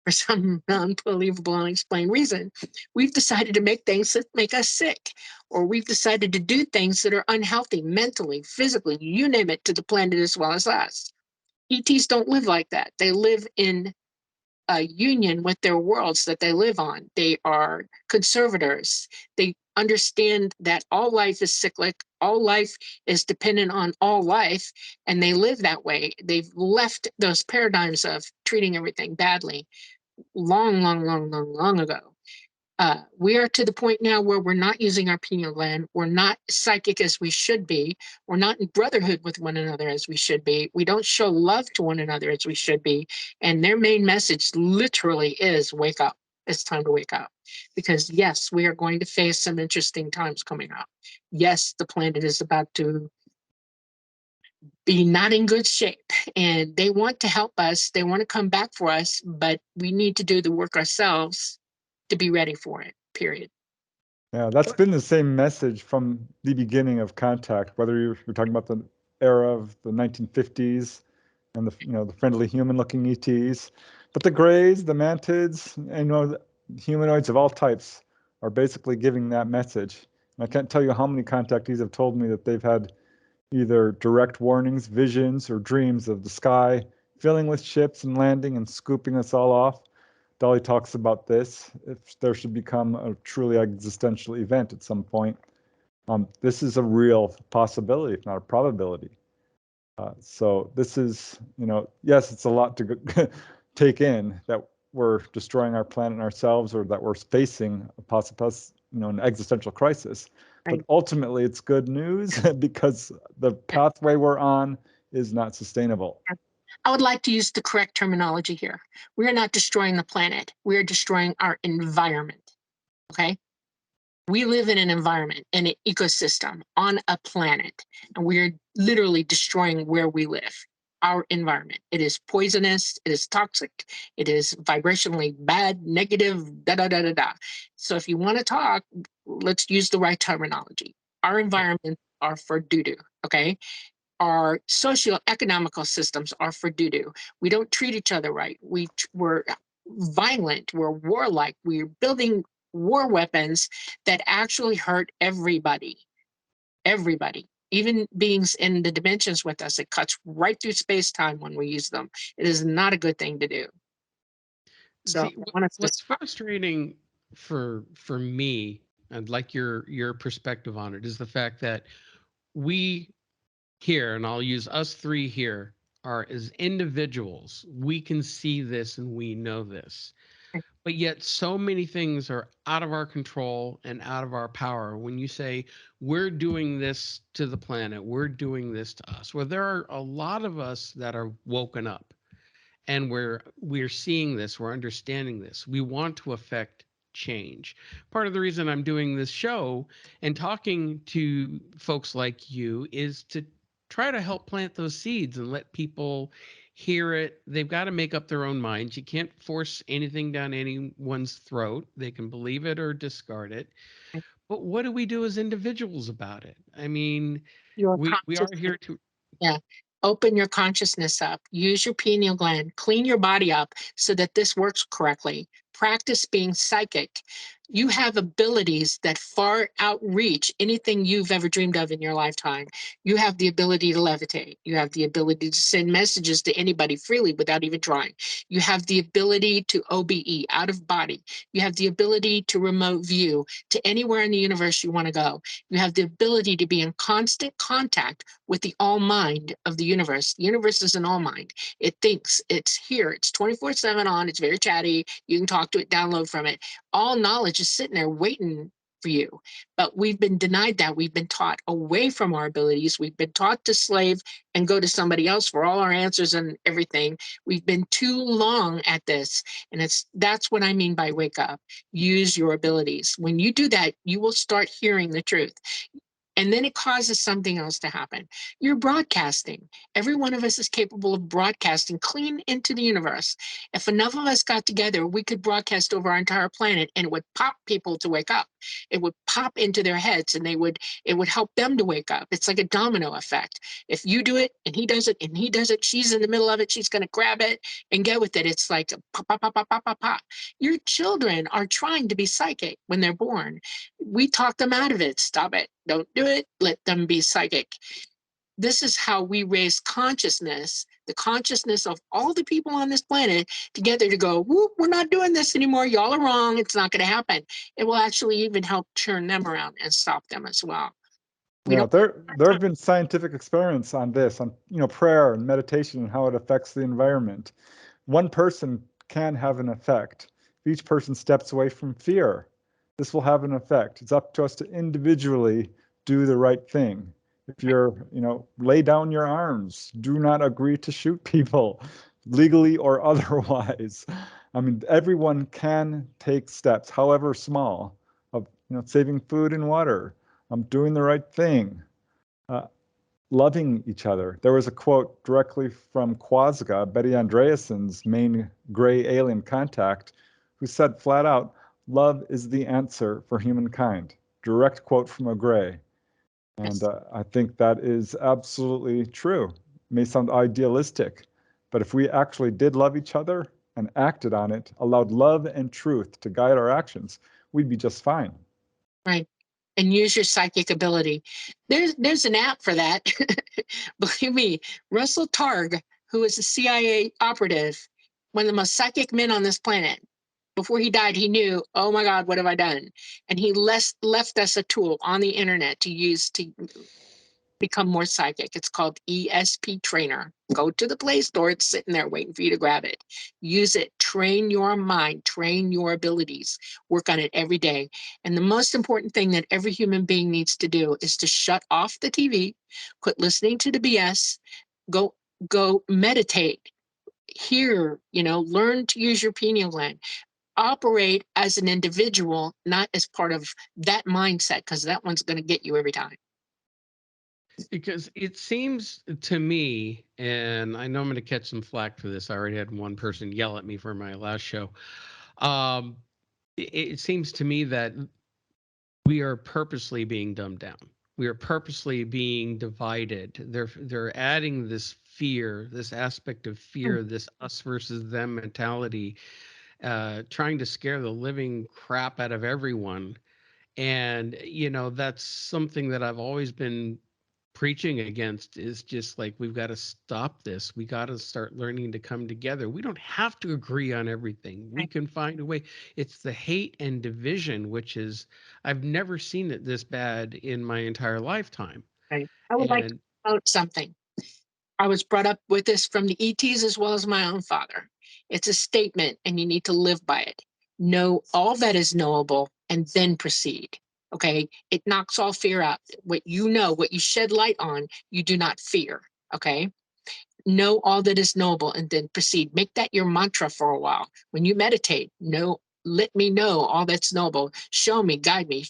for some unbelievable, unexplained reason, we've decided to make things that make us sick, or we've decided to do things that are unhealthy mentally, physically, you name it, to the planet as well as us. ETs don't live like that. They live in a union with their worlds that they live on. They are conservators. They understand that all life is cyclic, all life is dependent on all life, and they live that way. They've left those paradigms of treating everything badly long ago. We are to the point now where we're not using our pineal gland. We're not psychic as we should be. We're not in brotherhood with one another as we should be. We don't show love to one another as we should be. And their main message literally is wake up. It's time to wake up. Because yes, we are going to face some interesting times coming up. Yes, the planet is about to be not in good shape, and they want to help us. They want to come back for us, but we need to do the work ourselves to be ready for it, period. Yeah, that's been the same message from the beginning of contact, whether you're talking about the era of the 1950s and the friendly human-looking ETs, but the grays, the mantids, and the humanoids of all types are basically giving that message. And I can't tell you how many contactees have told me that they've had either direct warnings, visions, or dreams of the sky filling with ships and landing and scooping us all off. Dolly talks about this. If there should become a truly existential event at some point, this is a real possibility, if not a probability. So this is, yes, it's a lot to take in, that we're destroying our planet and ourselves, or that we're facing a possible, an existential crisis. But ultimately, it's good news because the pathway we're on is not sustainable. I would like to use the correct terminology here. We are not destroying the planet. We are destroying our environment. Okay? We live in an environment, in an ecosystem, on a planet, and we are literally destroying where we live, our environment. It is poisonous, it is toxic, it is vibrationally bad, negative, da da da da da. So if you want to talk, let's use the right terminology. Our environments are for doo-doo, okay? Our socio-economical systems are for doo-doo. We don't treat each other right. We're violent, we're warlike, we're building war weapons that actually hurt everybody. Everybody, even beings in the dimensions with us. It cuts right through space-time when we use them. It is not a good thing to do. So See, what's frustrating for me, and like your perspective on it, is the fact that we here, and I'll use us three here, are as individuals. We can see this and we know this. But yet so many things are out of our control and out of our power. When you say we're doing this to the planet, we're doing this to us. Well, there are a lot of us that are woken up, and we're seeing this, we're understanding this. We want to affect change. Part of the reason I'm doing this show and talking to folks like you is to try to help plant those seeds and let people hear it. They've got to make up their own minds. You can't force anything down anyone's throat. They can believe it or discard it. But what do we do as individuals about it? I mean, we are here to open your consciousness up, use your pineal gland, clean your body up so that this works correctly. Practice being psychic. You have abilities that far outreach anything you've ever dreamed of in your lifetime. You have the ability to levitate. You have the ability to send messages to anybody freely without even trying. You have the ability to OBE, out of body. You have the ability to remote view to anywhere in the universe you want to go. You have the ability to be in constant contact with the all mind of the universe. The universe is an all mind. It thinks, it's here, it's 24/7 on, it's very chatty. You can talk to it, download from it. All knowledge is sitting there waiting for you. But we've been denied that. We've been taught away from our abilities. We've been taught to slave and go to somebody else for all our answers and everything. We've been too long at this. And that's what I mean by wake up. Use your abilities. When you do that, you will start hearing the truth. And then it causes something else to happen. You're broadcasting. Every one of us is capable of broadcasting clean into the universe. If enough of us got together, we could broadcast over our entire planet, and it would pop people to wake up. It would pop into their heads, and it would help them to wake up. It's like a domino effect. If you do it and he does it and he does it, she's in the middle of it, she's going to grab it and get with it. It's like pop, pop, pop, pop, pop, pop, pop. Your children are trying to be psychic when they're born. We talk them out of it. Stop it. Don't do it. Let them be psychic. This is how we raise consciousness, the consciousness of all the people on this planet together to go, whoop, we're not doing this anymore. Y'all are wrong. It's not going to happen. It will actually even help turn them around and stop them as well. Yeah, there have been scientific experiments on this, on prayer and meditation and how it affects the environment. One person can have an effect. If each person steps away from fear, this will have an effect. It's up to us to individually do the right thing. If you're, lay down your arms, do not agree to shoot people, legally or otherwise. I mean, everyone can take steps, however small, of saving food and water, doing the right thing, loving each other. There was a quote directly from Quasga, Betty Andreasen's main gray alien contact, who said flat out, "Love is the answer for humankind." Direct quote from a gray. And I think that is absolutely true. It may sound idealistic, but if we actually did love each other and acted on it, allowed love and truth to guide our actions, we'd be just fine. Right. And use your psychic ability. There's an app for that. Believe me, Russell Targ, who is a CIA operative, one of the most psychic men on this planet, before he died, he knew, oh my God, what have I done? And he left us a tool on the internet to use to become more psychic. It's called ESP Trainer. Go to the Play Store. It's sitting there waiting for you to grab it. Use it. Train your mind. Train your abilities. Work on it every day. And the most important thing that every human being needs to do is to shut off the TV, quit listening to the BS, go meditate, hear, learn to use your pineal gland. Operate as an individual, not as part of that mindset, because that one's going to get you every time. Because it seems to me, and I know I'm going to catch some flack for this. I already had one person yell at me for my last show. It seems to me that we are purposely being dumbed down. We are purposely being divided. They're adding this fear, this aspect of fear, this us versus them mentality, trying to scare the living crap out of everyone. And that's something that I've always been preaching against, is just like, we've got to stop this. We got to start learning to come together. We don't have to agree on everything. We can find a way. It's the hate and division, which is, I've never seen it this bad in my entire lifetime. Right. I would like to note something. I was brought up with this from the ETs as well as my own father. It's a statement and you need to live by it. Know all that is knowable and then proceed. Okay. It knocks all fear out. What what you shed light on, you do not fear. Okay. Know all that is knowable and then proceed. Make that your mantra for a while. When you meditate, let me know all that's knowable. Show me, guide me,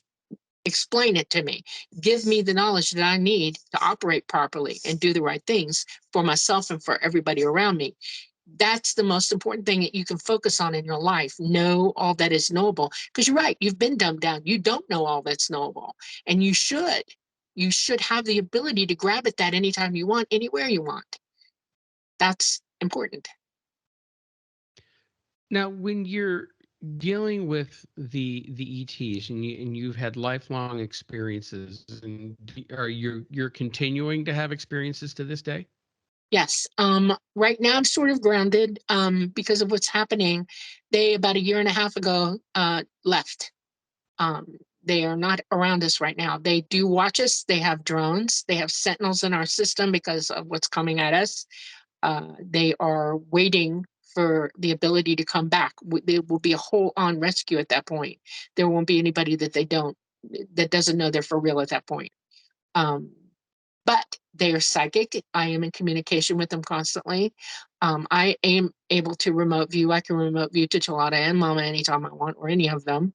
explain it to me. Give me the knowledge that I need to operate properly and do the right things for myself and for everybody around me. That's the most important thing that you can focus on in your life. Know all that is knowable. Because you're right, you've been dumbed down. You don't know all that's knowable. And you should. You should have the ability to grab at that anytime you want, anywhere you want. That's important. Now, when you're dealing with the ETs, and you've had lifelong experiences, and you're continuing to have experiences to this day? Yes. Right now I'm sort of grounded because of what's happening. They, about a year and a half ago, left. They are not around us right now. They do watch us. They have drones. They have sentinels in our system because of what's coming at us. They are waiting for the ability to come back. There will be a whole on rescue at that point. There won't be anybody that doesn't know they're for real at that point. But they are psychic. I am in communication with them constantly. I am able to remote view. I can remote view to Chalada and Mama anytime I want, or any of them.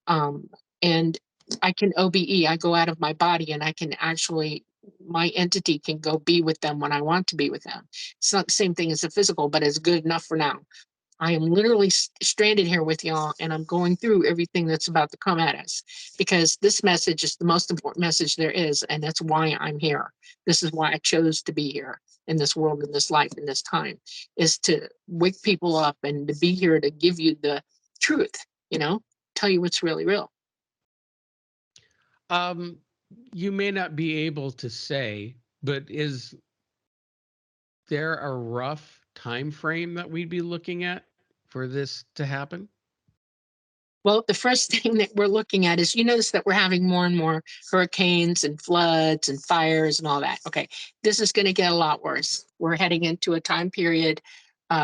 And I can OBE, I go out of my body and I can actually, my entity can go be with them when I want to be with them. It's not the same thing as the physical, but it's good enough for now. I am literally stranded here with y'all, and I'm going through everything that's about to come at us, because this message is the most important message there is, and that's why I'm here. This is why I chose to be here in this world, in this life, in this time, is to wake people up and to be here to give you the truth, you know, tell you what's really real. You may not be able to say, but is there a rough time frame that we'd be looking at for this to happen? Well, the first thing that we're looking at is, you notice that we're having more and more hurricanes and floods and fires and all that. Okay, this is going to get a lot worse. We're heading into a time period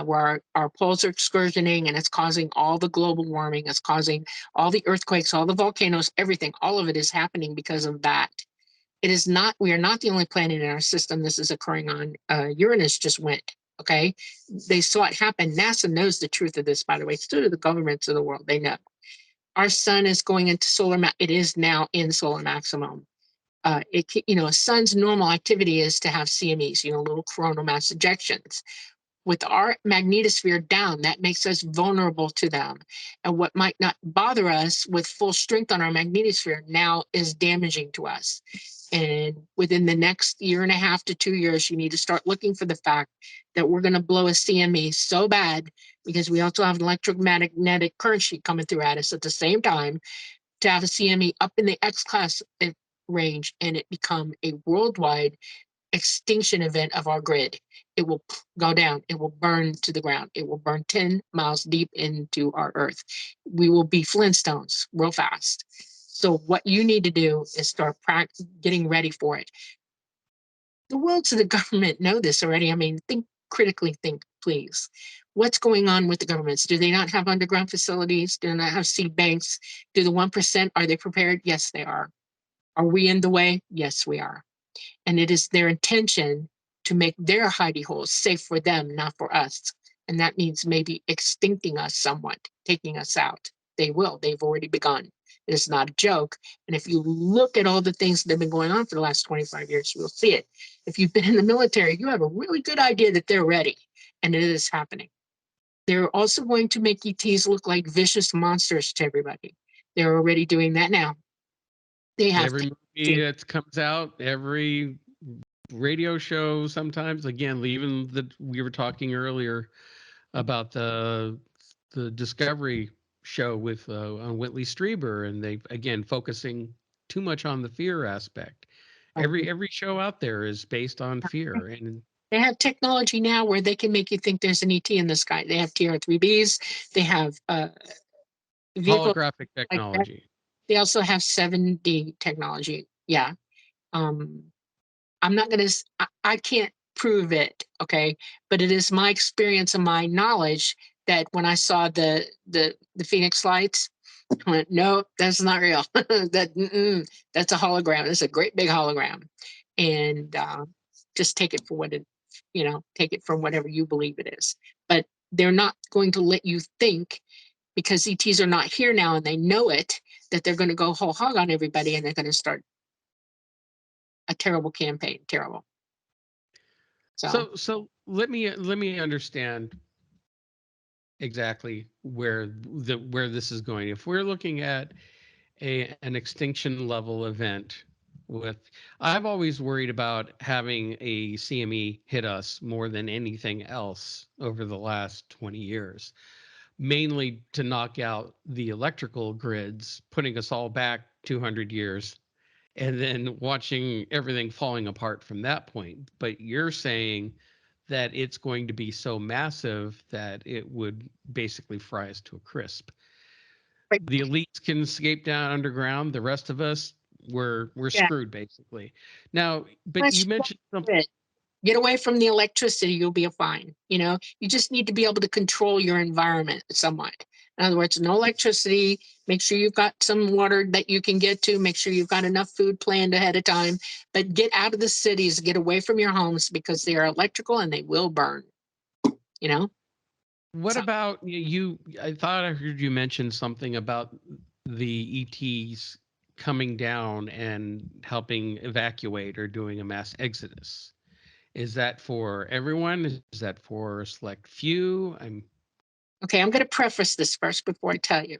where our poles are excursioning, and it's causing all the global warming. It's causing all the earthquakes, all the volcanoes, everything. All of it is happening because of that. It is not, we are not the only planet in our system this is occurring on. Uranus just went. Okay, they saw it happen. NASA knows the truth of this, by the way. So do the governments of the world. They know. Our sun is going into it is now in solar maximum. A sun's normal activity is to have CMEs, little coronal mass ejections. With our magnetosphere down, that makes us vulnerable to them. And what might not bother us with full strength on our magnetosphere now is damaging to us. And within the next year and a half to 2 years, you need to start looking for the fact that we're going to blow a CME so bad, because we also have an electromagnetic current sheet coming through at us at the same time, to have a CME up in the X class range, and it become a worldwide extinction event of our grid. It will go down. It will burn to the ground. It will burn 10 miles deep into our earth. We will be Flintstones real fast. So what you need to do is start getting ready for it. The worlds of the government know this already. I mean, think critically, please. What's going on with the governments? Do they not have underground facilities? Do they not have seed banks? Do the 1%, are they prepared? Yes, they are. Are we in the way? Yes, we are. And it is their intention to make their hidey holes safe for them, not for us. And that means maybe extincting us somewhat, taking us out. They will. They've already begun. It is not a joke. And if you look at all the things that have been going on for the last 25 years, you'll see it. If you've been in the military, you have a really good idea that they're ready, and it is happening. They're also going to make ETs look like vicious monsters to everybody. They're already doing that now. They have every movie that comes out, every radio show, sometimes, again, even we were talking earlier about the Discovery show with on Whitley Strieber, and they again focusing too much on the fear aspect. Every show out there is based on fear, and they have technology now where they can make you think there's an ET in the sky. They have TR-3Bs. They have holographic technology. Like they also have 7D technology. Yeah. I'm not going to, I can't prove it. Okay. But it is my experience and my knowledge that when I saw the Phoenix lights, I went, no, that's not real. That's a hologram. It's a great big hologram. And just take it for what it, take it from whatever you believe it is. But they're not going to let you think, because ETs are not here now and they know it, that they're going to go whole hog on everybody and they're going to start a terrible campaign. Terrible. So let me understand exactly where this is going. If we're looking at an extinction level event, I've always worried about having a CME hit us more than anything else over the last 20 years, mainly to knock out the electrical grids, putting us all back 200 years, and then watching everything falling apart from that point. But you're saying that it's going to be so massive that it would basically fry us to a crisp. Right. The elites can escape down underground. The rest of us, we're screwed basically. Now, but you mentioned something. Get away from the electricity, you'll be fine. You just need to be able to control your environment somewhat. In other words, no electricity. Make sure you've got some water that you can get to. Make sure you've got enough food planned ahead of time. But get out of the cities, get away from your homes, because they are electrical and they will burn. What about you? I thought I heard you mention something about the ETs coming down and helping evacuate or doing a mass exodus. Is that for everyone? Is that for a select few? Okay, I'm going to preface this first before I tell you.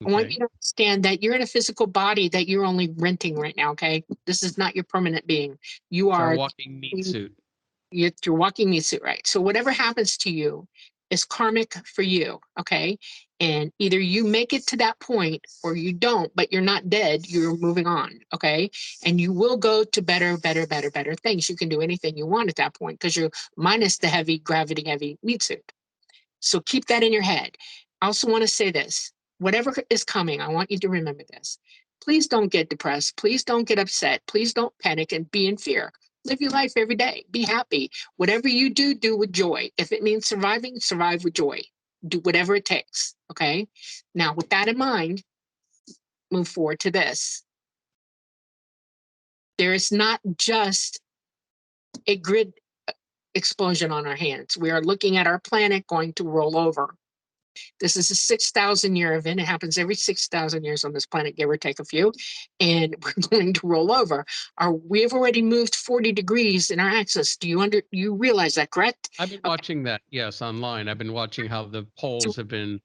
I want Okay. you to understand that you're in a physical body that you're only renting right now, okay? This is not your permanent being. You It's our are walking meat suit. you're walking meat suit, right? So whatever happens to you is karmic for you, okay? And either you make it to that point or you don't, but you're not dead, you're moving on, okay? And you will go to better things. You can do anything you want at that point because you're minus the heavy gravity, heavy meat suit. So keep that in your head. I also want to say this, whatever is coming, I want you to remember this. Please don't get depressed. Please don't get upset. Please don't panic and be in fear. Live your life every day. Be happy. Whatever you do, do with joy. If it means surviving, survive with joy. Do whatever it takes. Okay. Now, with that in mind, move forward to this. There is not just a grid explosion on our hands. We are looking at our planet going to roll over. This is a 6,000 year event. It happens every 6,000 years on this planet, give or take a few, and we're going to roll over. We have already moved 40 degrees in our axis. Do you realize that, correct? I've been watching that, yes, online. I've been watching how the poles have been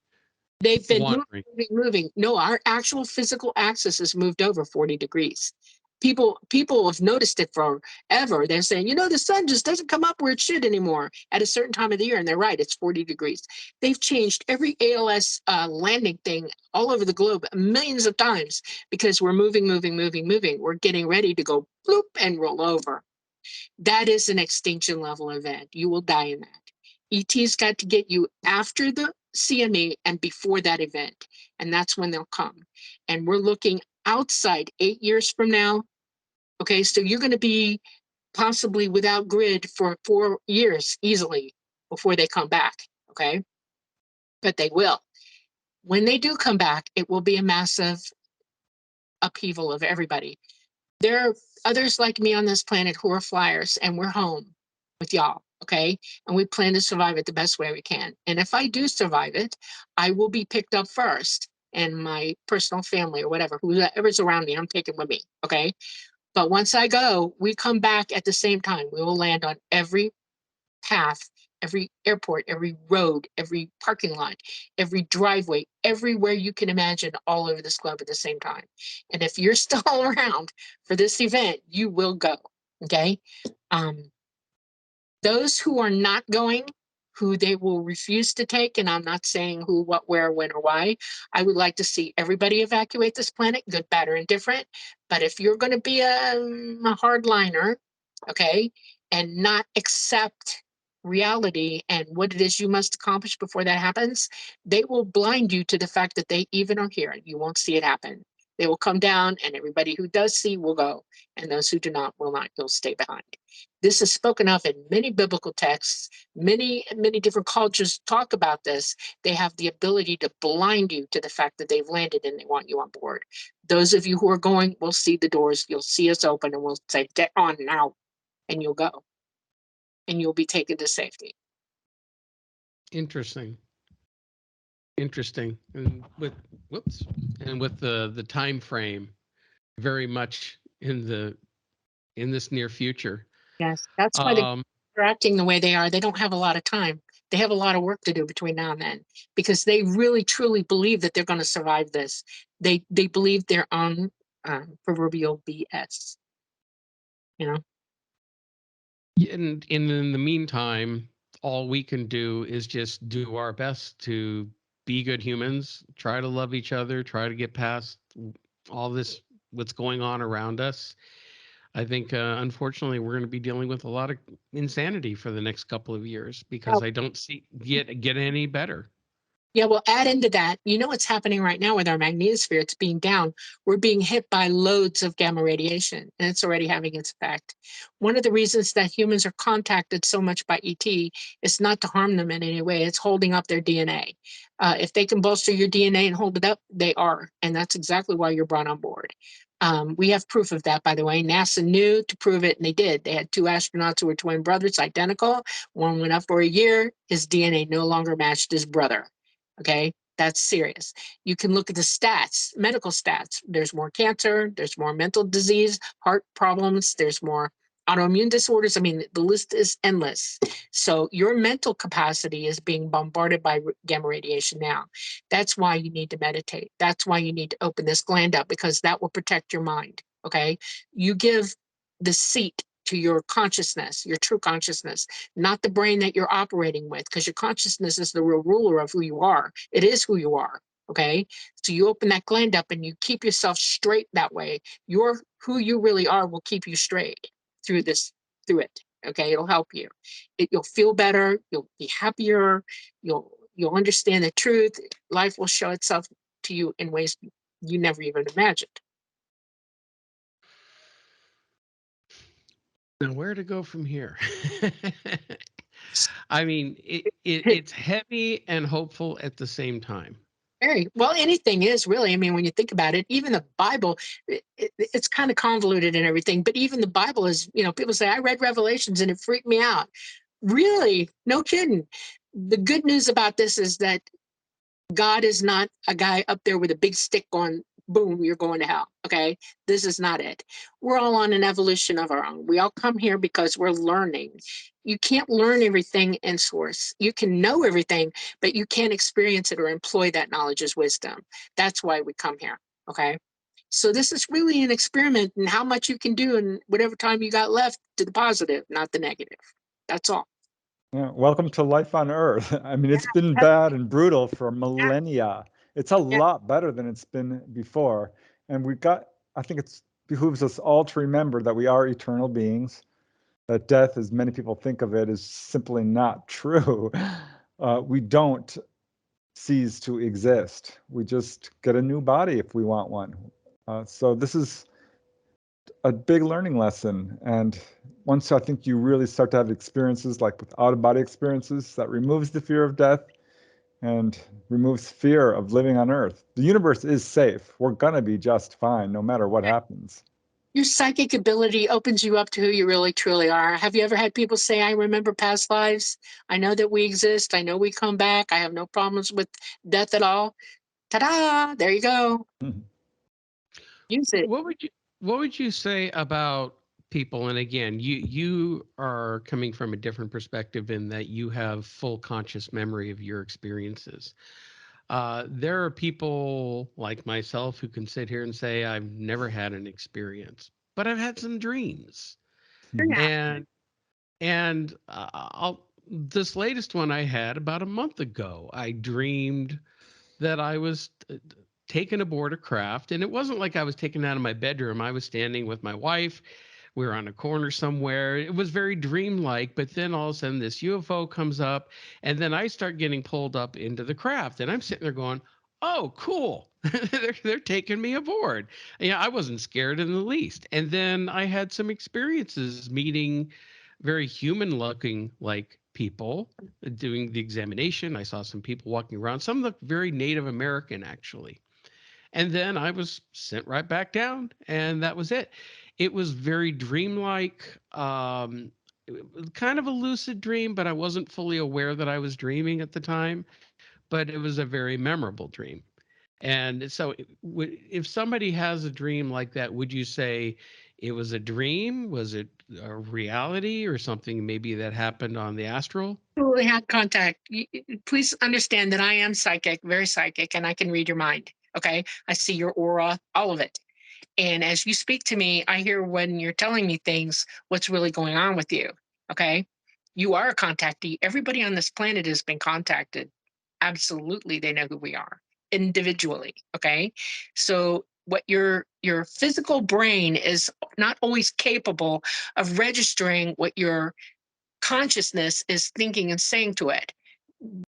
They've been wandering. moving. No, our actual physical axis has moved over 40 degrees. People have noticed it forever. They're saying, the sun just doesn't come up where it should anymore at a certain time of the year. And they're right, it's 40 degrees. They've changed every ALS landing thing all over the globe millions of times because we're moving. We're getting ready to go bloop and roll over. That is an extinction level event. You will die in that. ET's got to get you after the CME and before that event. And that's when they'll come. And we're looking outside 8 years from now. Okay, so you're going to be possibly without grid for 4 years easily before they come back. Okay, but they will. When they do come back, it will be a massive upheaval of everybody. There are others like me on this planet who are flyers, and we're home with y'all. Okay, and we plan to survive it the best way we can. And if I do survive it, I will be picked up first, and my personal family or whatever, whoever's around me, I'm taking with me. Okay. But once I go, we come back at the same time. We will land on every path, every airport, every road, every parking lot, every driveway, everywhere you can imagine all over this globe at the same time. And if you're still around for this event, you will go. Okay. Those who are not going, who they will refuse to take, and I'm not saying who, what, where, when, or why, I would like to see everybody evacuate this planet, good, bad, or indifferent. But if you're going to be a hardliner, okay, and not accept reality and what it is you must accomplish before that happens, they will blind you to the fact that they even are here. You won't see it happen. They will come down, and everybody who does see will go, and those who do not will not. You'll stay behind. This is spoken of in many biblical texts. Many different cultures talk about this. They have the ability to blind you to the fact that they've landed and they want you on board. Those of you who are going will see the doors. You'll see us open, and we'll say, "Get on now," and you'll go, and you'll be taken to safety. Interesting. And with the time frame very much in this near future. Yes, that's why they're acting the way they are. They don't have a lot of time. They have a lot of work to do between now and then because they really truly believe that they're going to survive this. They believe they're on proverbial BS. And in the meantime, all we can do is just do our best to be good humans, try to love each other, try to get past all this, what's going on around us. I think, unfortunately, we're going to be dealing with a lot of insanity for the next couple of years because I don't see get any better. Yeah, well, add into that, what's happening right now with our magnetosphere, it's being down. We're being hit by loads of gamma radiation, and it's already having its effect. One of the reasons that humans are contacted so much by ET is not to harm them in any way. It's holding up their DNA. If they can bolster your DNA and hold it up, they are. And that's exactly why you're brought on board. We have proof of that, by the way. NASA knew to prove it, and they did. They had 2 astronauts who were twin brothers, identical. One went up for a year. His DNA no longer matched his brother. Okay, That's serious. You can look at the stats, medical stats. There's more cancer, there's more mental disease, heart problems, there's more autoimmune disorders. I mean, the list is endless. So your mental capacity is being bombarded by gamma radiation now. That's why you need to meditate. That's why you need to open this gland up, because that will protect your mind. Okay. You give the seat to your consciousness, your true consciousness, not the brain that you're operating with, because your consciousness is the real ruler of who you are. It is who you are. Okay. So you open that gland up and you keep yourself straight that way. Your who you really are will keep you straight through it. Okay. It'll help you. You'll feel better. You'll be happier. You'll understand the truth. Life will show itself to you in ways you never even imagined. Now, where to go from here? I mean, it's heavy and hopeful at the same time. Very well, anything is really. I mean, when you think about it, even the Bible, it's kind of convoluted and everything. But even the Bible is, people say, I read Revelations and it freaked me out. Really? No kidding. The good news about this is that God is not a guy up there with a big stick going, boom, you're going to hell. Okay. This is not it. We're all on an evolution of our own. We all come here because we're learning. You can't learn everything in source. You can know everything, but you can't experience it or employ that knowledge as wisdom. That's why we come here. Okay. So this is really an experiment in how much you can do in whatever time you got left to the positive, not the negative. That's all. Yeah, welcome to life on Earth. I mean, it's been bad and brutal for millennia. It's a lot better than it's been before. And I think it behooves us all to remember that we are eternal beings, that death, as many people think of it, is simply not true. We don't cease to exist. We just get a new body if we want one. So this is a big learning lesson. And once I think you really start to have experiences like with out-of-body experiences, that removes the fear of death and removes fear of living on Earth. The universe is safe. We're gonna be just fine no matter what happens. Your psychic ability opens you up to who you really truly are. Have you ever had people say, I remember past lives? I know that we exist. I know we come back. I have no problems with death at all. Ta-da! There you go. Use it. What would you say about people? And again, you are coming from a different perspective in that you have full conscious memory of your experiences. There are people like myself who can sit here and say, I've never had an experience, but I've had some dreams. Yeah. And this latest one I had about a month ago, I dreamed that I was taken aboard a craft, and it wasn't like I was taken out of my bedroom. I was standing with my wife. We were on a corner somewhere. It was very dreamlike, but then all of a sudden this UFO comes up, and then I start getting pulled up into the craft, and I'm sitting there going, "Oh, cool! they're taking me aboard." Yeah, I wasn't scared in the least. And then I had some experiences meeting very human-looking like people doing the examination. I saw some people walking around. Some looked very Native American, actually. And then I was sent right back down, and that was it. It was very dreamlike, it was kind of a lucid dream, but I wasn't fully aware that I was dreaming at the time. But it was a very memorable dream. And so, if somebody has a dream like that, would you say it was a dream? Was it a reality or something maybe that happened on the astral? Absolutely had contact. Please understand that I am psychic, very psychic, and I can read your mind. Okay. I see your aura, all of it. And as you speak to me, I hear when you're telling me things, what's really going on with you. Okay. You are a contactee. Everybody on this planet has been contacted. Absolutely. They know who we are individually. Okay. So what your physical brain is not always capable of registering what your consciousness is thinking and saying to it.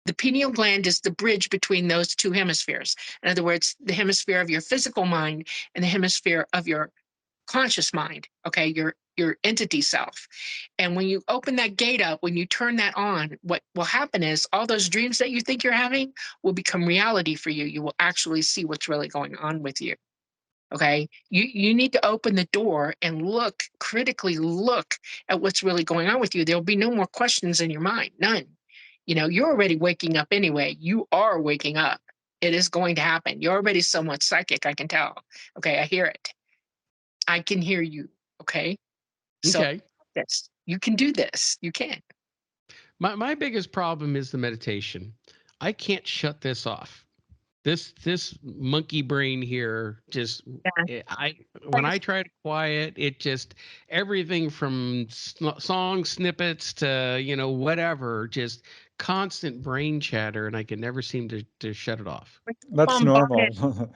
The pineal gland is the bridge between those two hemispheres. In other words, the hemisphere of your physical mind and the hemisphere of your conscious mind, okay, your entity self. And when you open that gate up, when you turn that on, what will happen is all those dreams that you think you're having will become reality for you. You will actually see what's really going on with you. Okay. You need to open the door and look, critically look at what's really going on with you. There'll be no more questions in your mind. None. You're already waking up anyway. You are waking up. It is going to happen. You're already somewhat psychic, I can tell. Okay, I hear it. I can hear you. Okay. So Okay. yes, you can do this. You can. My biggest problem is the meditation. I can't shut this off. This monkey brain here just when I try to quiet it, just everything from song snippets to whatever, just constant brain chatter, and I can never seem to shut it off. That's Bombarded. normal.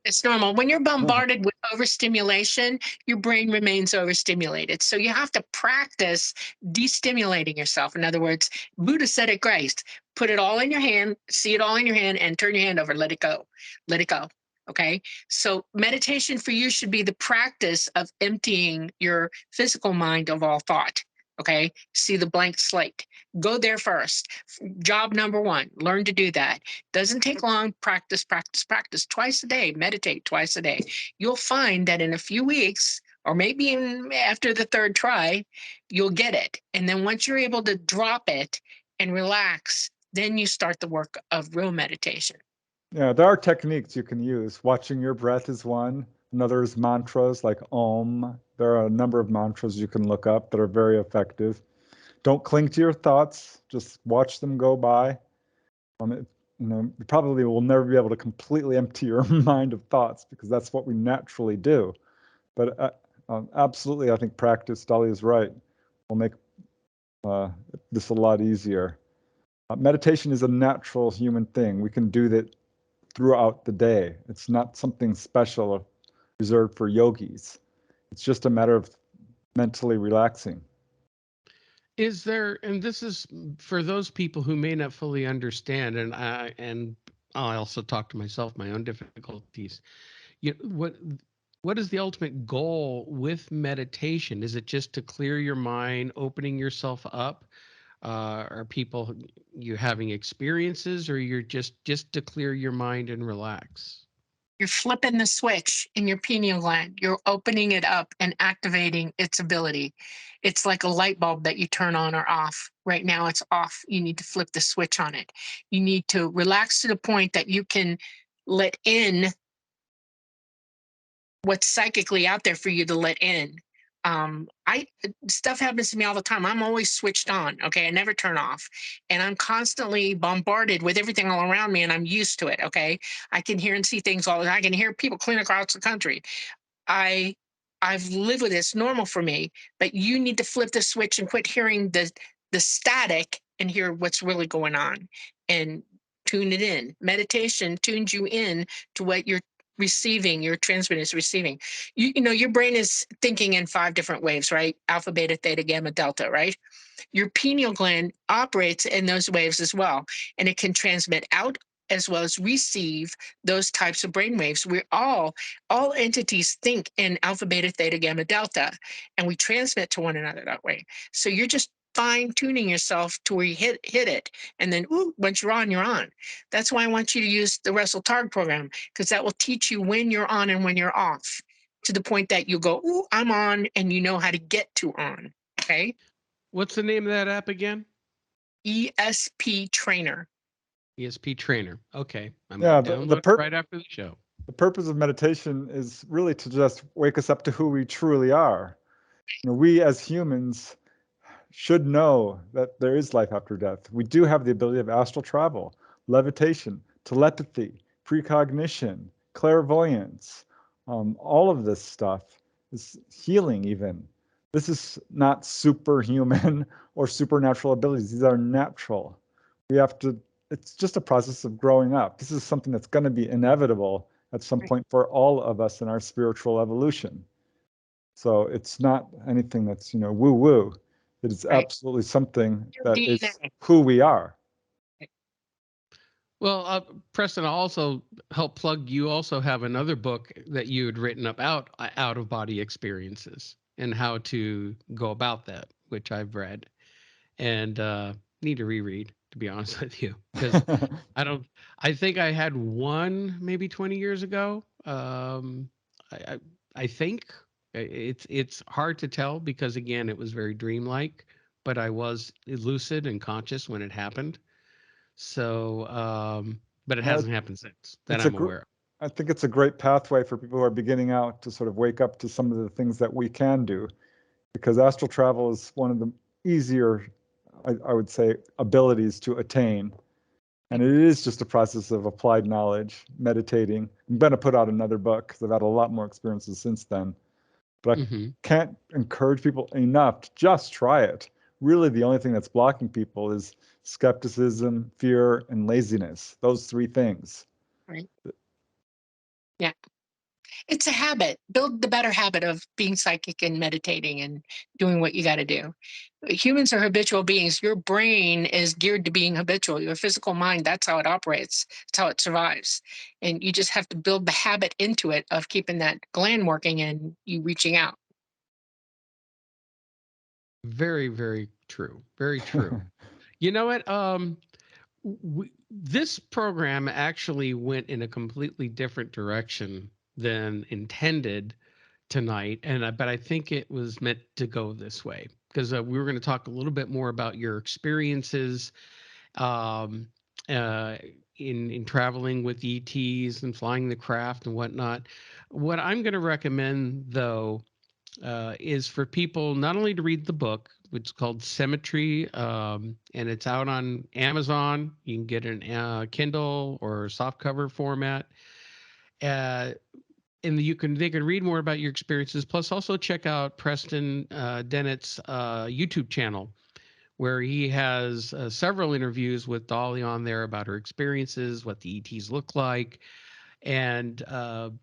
It's normal. When you're bombarded with overstimulation, your brain remains overstimulated. So you have to practice destimulating yourself. In other words, Buddha said it great. Put it all in your hand, see it all in your hand, and turn your hand over. Let it go. Let it go. Okay. So meditation for you should be the practice of emptying your physical mind of all thought. Okay. See the blank slate. Go there first. Job number one, learn to do that. Doesn't take long. Practice, practice, practice twice a day. Meditate twice a day. You'll find that in a few weeks, or maybe even after the third try, you'll get it. And then once you're able to drop it and relax, then you start the work of real meditation. Yeah, there are techniques you can use. Watching your breath is one. Another is mantras like Om. There are a number of mantras you can look up that are very effective. Don't cling to your thoughts. Just watch them go by. You probably will never be able to completely empty your mind of thoughts because that's what we naturally do. But absolutely, I think practice, Dolly is right, will make this a lot easier. Meditation is a natural human thing. We can do that throughout the day. It's not something special or reserved for yogis. It's just a matter of mentally relaxing. Is there, and this is for those people who may not fully understand, and I also talk to myself, my own difficulties. What is the ultimate goal with meditation? Is it just to clear your mind, opening yourself up? Are people you having experiences, or you're just to clear your mind and relax? You're flipping the switch in your pineal gland. You're opening it up and activating its ability. It's like a light bulb that you turn on or off. Right now it's off. You need to flip the switch on it. You need to relax to the point that you can let in what's psychically out there for you to let in. I stuff happens to me all the time. I'm always switched on. Okay. I never turn off. And I'm constantly bombarded with everything all around me, and I'm used to it. Okay. I can hear and see things all the time. I can hear people clean across the country. I I've lived with it. It's normal for me. But you need to flip the switch and quit hearing the static and hear what's really going on and tune it in. Meditation tunes you in to what you're receiving, your transmitter is receiving. You know, your brain is thinking in 5 different waves, right? Alpha, beta, theta, gamma, delta, right? Your pineal gland operates in those waves as well, and it can transmit out as well as receive those types of brain waves. We're all entities think in alpha, beta, theta, gamma, delta, and we transmit to one another that way. So you're just fine tuning yourself to where you hit it, and then once you're on, you're on. That's why I want you to use the Russell Targ program, because that will teach you when you're on and when you're off, to the point that you go, ooh, I'm on, and you know how to get to on. Okay. What's the name of that app again? ESP Trainer. ESP Trainer. Okay, I'm Yeah, gonna download it right after the show. The purpose of meditation is really to just wake us up to who we truly are. You know, we as humans should know that there is life after death. We do have the ability of astral travel, levitation, telepathy, precognition, clairvoyance. All of this stuff is healing even. This is not superhuman or supernatural abilities. These are natural. We have to, it's just a process of growing up. This is something that's going to be inevitable at some point for all of us in our spiritual evolution. So it's not anything that's, woo-woo. It is absolutely something that is who we are. Well, Preston, I'll also help plug. You also have another book that you had written about out of body experiences and how to go about that, which I've read and need to reread, to be honest with you, because I think I had one maybe 20 years ago. I think it's hard to tell because again, it was very dreamlike, but I was lucid and conscious when it happened. So but it hasn't happened since that it's a I'm gr- aware of. I think it's a great pathway for people who are beginning out to sort of wake up to some of the things that we can do, because astral travel is one of the easier, I would say, abilities to attain. And it is just a process of applied knowledge, meditating. I'm going to put out another book because I've had a lot more experiences since then. But I can't encourage people enough to just try it. Really, the only thing that's blocking people is skepticism, fear, and laziness. Those three things. Right. Yeah. It's a habit. Build the better habit of being psychic and meditating and doing what you got to do. Humans are habitual beings. Your brain is geared to being habitual. Your physical mind, that's how it operates. That's how it survives. And you just have to build the habit into it of keeping that gland working and you reaching out. Very, very true. Very true. You know what? This program actually went in a completely different direction than intended tonight, but I think it was meant to go this way because we were going to talk a little bit more about your experiences um, in traveling with ETs and flying the craft and whatnot. What I'm going to recommend, though, is for people not only to read the book, which is called Symmetry, and it's out on Amazon. You can get it in Kindle or softcover format. And they can read more about your experiences. Plus, also check out Preston Dennett's YouTube channel, where he has several interviews with Dolly on there about her experiences, what the ETs look like, and of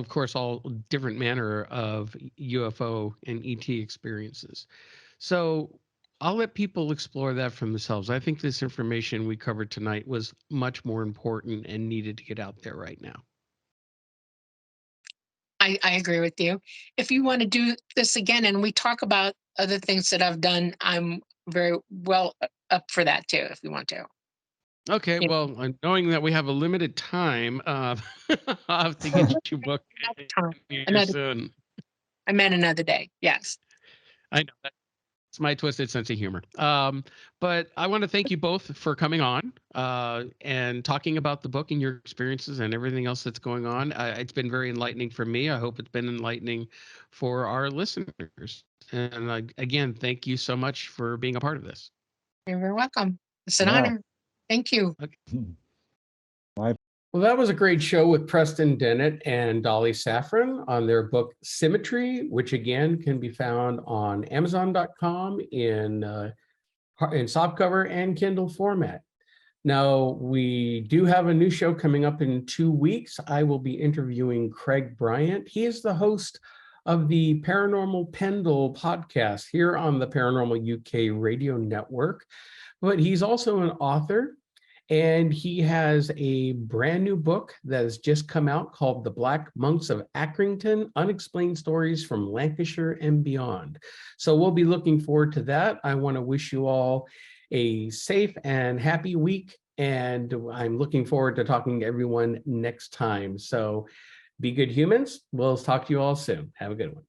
course all different manner of UFO and ET experiences. So I'll let people explore that for themselves. I think this information we covered tonight was much more important and needed to get out there right now. I agree with you. If you want to do this again and we talk about other things that I've done, I'm very well up for that too, if you want to. Okay, well, knowing that we have a limited time, I'll have to get you booked here soon. I meant another day. Yes. I know that's my twisted sense of humor. But I want to thank you both for coming on and talking about the book and your experiences and everything else that's going on. It's been very enlightening for me. I hope it's been enlightening for our listeners. And again, thank you so much for being a part of this. You're very welcome. It's an honor. Thank you. Okay. Well, that was a great show with Preston Dennett and Dolly Safran on their book Symmetry, which again can be found on Amazon.com in softcover and Kindle format. Now, we do have a new show coming up in 2 weeks. I will be interviewing Craig Bryant. He is the host of the Paranormal Pendle podcast here on the Paranormal UK radio network, but he's also an author. And he has a brand new book that has just come out called The Black Monks of Accrington, Unexplained Stories from Lancashire and Beyond. So we'll be looking forward to that. I want to wish you all a safe and happy week. And I'm looking forward to talking to everyone next time. So be good humans. We'll talk to you all soon. Have a good one.